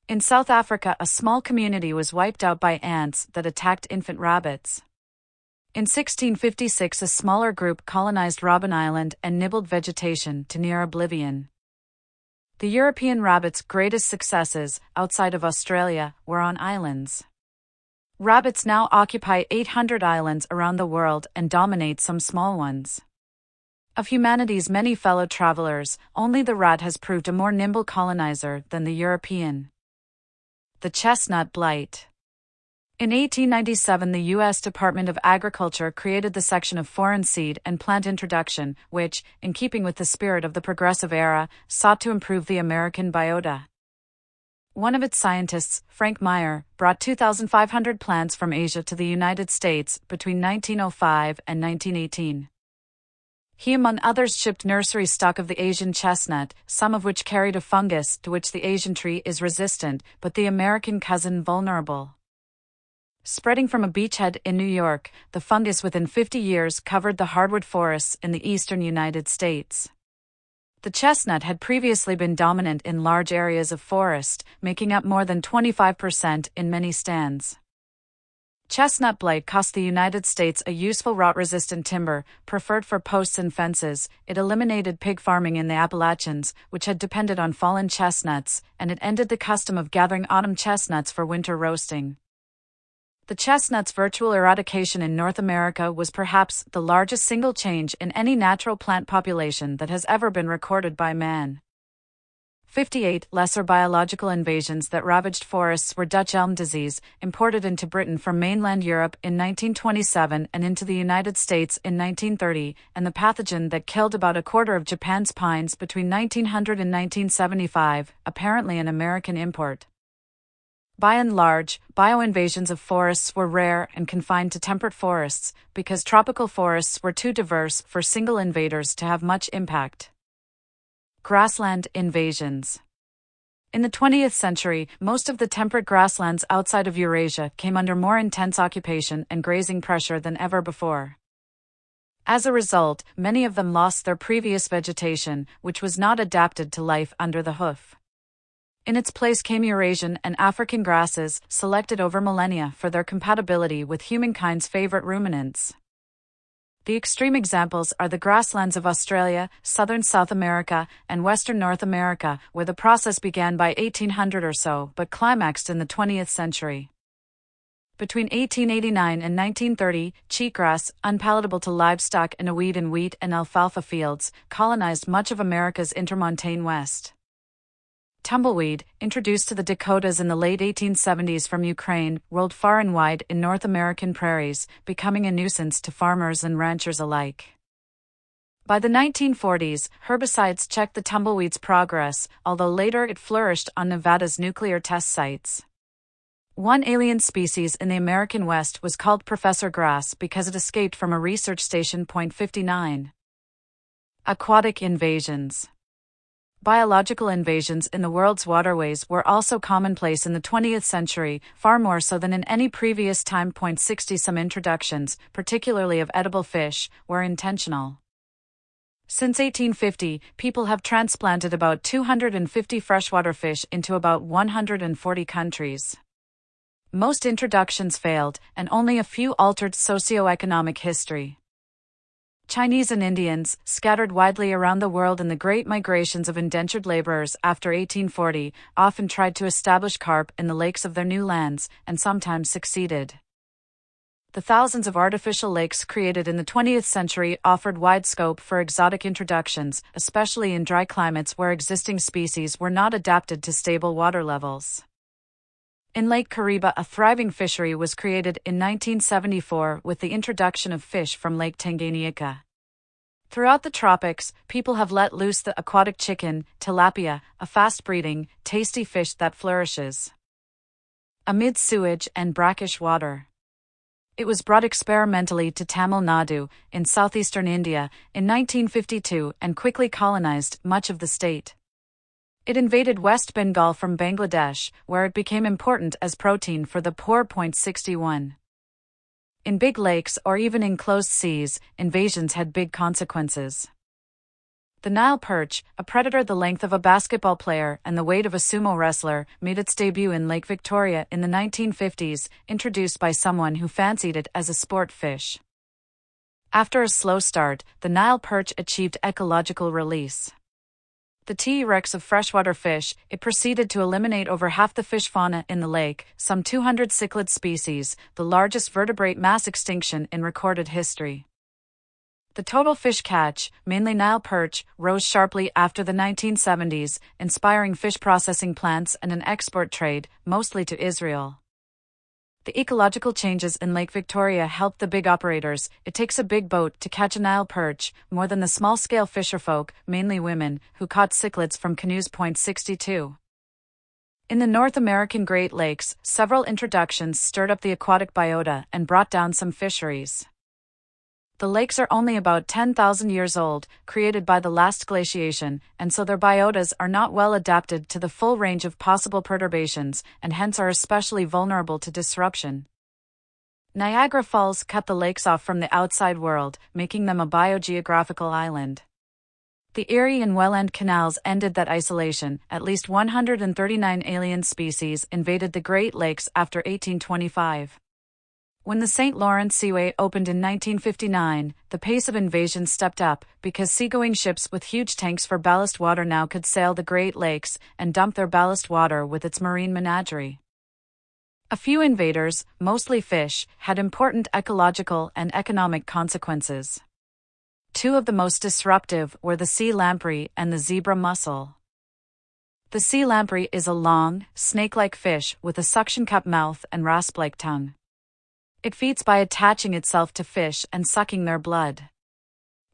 In South Africa, a small community was wiped out by ants that attacked infant rabbits. In 1656, a smaller group colonized Robben Island and nibbled vegetation to near oblivion. The European rabbit's greatest successes, outside of Australia, were on islands. Rabbits now occupy 800 islands around the world and dominate some small ones. Of humanity's many fellow travelers, only the rat has proved a more nimble colonizer than the European. The chestnut blight. In 1897, the U.S. Department of Agriculture created the section of Foreign Seed and Plant Introduction, which, in keeping with the spirit of the Progressive Era, sought to improve the American biota. One of its scientists, Frank Meyer, brought 2,500 plants from Asia to the United States between 1905 and 1918. He among others shipped nursery stock of the Asian chestnut, some of which carried a fungus to which the Asian tree is resistant, but the American cousin vulnerable. Spreading from a beachhead in New York, the fungus within 50 years covered the hardwood forests in the eastern United States. The chestnut had previously been dominant in large areas of forest, making up more than 25% in many stands. Chestnut blight cost the United States a useful rot-resistant timber, preferred for posts and fences. It eliminated pig farming in the Appalachians, which had depended on fallen chestnuts, and it ended the custom of gathering autumn chestnuts for winter roasting. The chestnut's virtual eradication in North America was perhaps the largest single change in any natural plant population that has ever been recorded by man. 58 lesser biological invasions that ravaged forests were Dutch elm disease, imported into Britain from mainland Europe in 1927 and into the United States in 1930, and the pathogen that killed about a quarter of Japan's pines between 1900 and 1975, apparently an American import. By and large, bioinvasions of forests were rare and confined to temperate forests, because tropical forests were too diverse for single invaders to have much impact. Grassland invasions. In the 20th century, most of the temperate grasslands outside of Eurasia came under more intense occupation and grazing pressure than ever before. As a result, many of them lost their previous vegetation, which was not adapted to life under the hoof. In its place came Eurasian and African grasses, selected over millennia for their compatibility with humankind's favorite ruminants. The extreme examples are the grasslands of Australia, southern South America, and western North America, where the process began by 1800 or so, but climaxed in the 20th century. Between 1889 and 1930, cheatgrass, unpalatable to livestock and a weed in wheat and alfalfa fields, colonized much of America's intermontane west. Tumbleweed, introduced to the Dakotas in the late 1870s from Ukraine, rolled far and wide in North American prairies, becoming a nuisance to farmers and ranchers alike. By the 1940s, herbicides checked the tumbleweed's progress, although later it flourished on Nevada's nuclear test sites. One alien species in the American West was called Professor Grass because it escaped from a research station. 59. Aquatic invasions. Biological invasions in the world's waterways were also commonplace in the 20th century, far more so than in any previous time. 60 Some introductions, particularly of edible fish, were intentional. Since 1850, people have transplanted about 250 freshwater fish into about 140 countries. Most introductions failed, and only a few altered socioeconomic history. Chinese and Indians, scattered widely around the world in the great migrations of indentured laborers after 1840, often tried to establish carp in the lakes of their new lands, and sometimes succeeded. The thousands of artificial lakes created in the 20th century offered wide scope for exotic introductions, especially in dry climates where existing species were not adapted to stable water levels. In Lake Kariba, a thriving fishery was created in 1974 with the introduction of fish from Lake Tanganyika. Throughout the tropics, people have let loose the aquatic chicken, tilapia, a fast-breeding, tasty fish that flourishes amid sewage and brackish water. It was brought experimentally to Tamil Nadu, in southeastern India, in 1952 and quickly colonized much of the state. It invaded West Bengal from Bangladesh, where it became important as protein for the poor. 61. In big lakes or even in closed seas, invasions had big consequences. The Nile perch, a predator the length of a basketball player and the weight of a sumo wrestler, made its debut in Lake Victoria in the 1950s, introduced by someone who fancied it as a sport fish. After a slow start, the Nile perch achieved ecological release. The T-Rex of freshwater fish, it proceeded to eliminate over half the fish fauna in the lake, some 200 cichlid species, the largest vertebrate mass extinction in recorded history. The total fish catch, mainly Nile perch, rose sharply after the 1970s, inspiring fish processing plants and an export trade, mostly to Israel. The ecological changes in Lake Victoria helped the big operators. It takes a big boat to catch a Nile perch, more than the small-scale fisherfolk, mainly women, who caught cichlids from canoes. 62. In the North American Great Lakes, several introductions stirred up the aquatic biota and brought down some fisheries. The lakes are only about 10,000 years old, created by the last glaciation, and so their biotas are not well adapted to the full range of possible perturbations, and hence are especially vulnerable to disruption. Niagara Falls cut the lakes off from the outside world, making them a biogeographical island. The Erie and Welland canals ended that isolation. At least 139 alien species invaded the Great Lakes after 1825. When the St. Lawrence Seaway opened in 1959, the pace of invasion stepped up, because seagoing ships with huge tanks for ballast water now could sail the Great Lakes and dump their ballast water with its marine menagerie. A few invaders, mostly fish, had important ecological and economic consequences. Two of the most disruptive were the sea lamprey and the zebra mussel. The sea lamprey is a long, snake-like fish with a suction-cup mouth and rasp-like tongue. It feeds by attaching itself to fish and sucking their blood.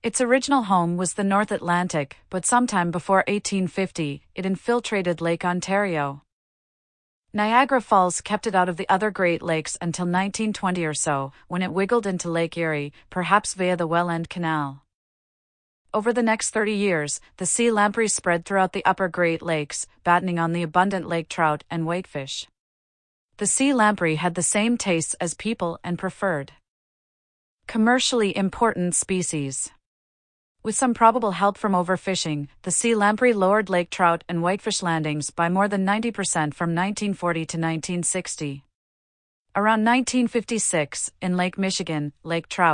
Its original home was the North Atlantic, but sometime before 1850, it infiltrated Lake Ontario. Niagara Falls kept it out of the other Great Lakes until 1920 or so, when it wiggled into Lake Erie, perhaps via the Welland Canal. Over the next 30 years, the sea lamprey spread throughout the upper Great Lakes, battening on the abundant lake trout and whitefish. The sea lamprey had the same tastes as people and preferred commercially important species. With some probable help from overfishing, the sea lamprey lowered lake trout and whitefish landings by more than 90% from 1940 to 1960. Around 1956, in Lake Michigan, lake trout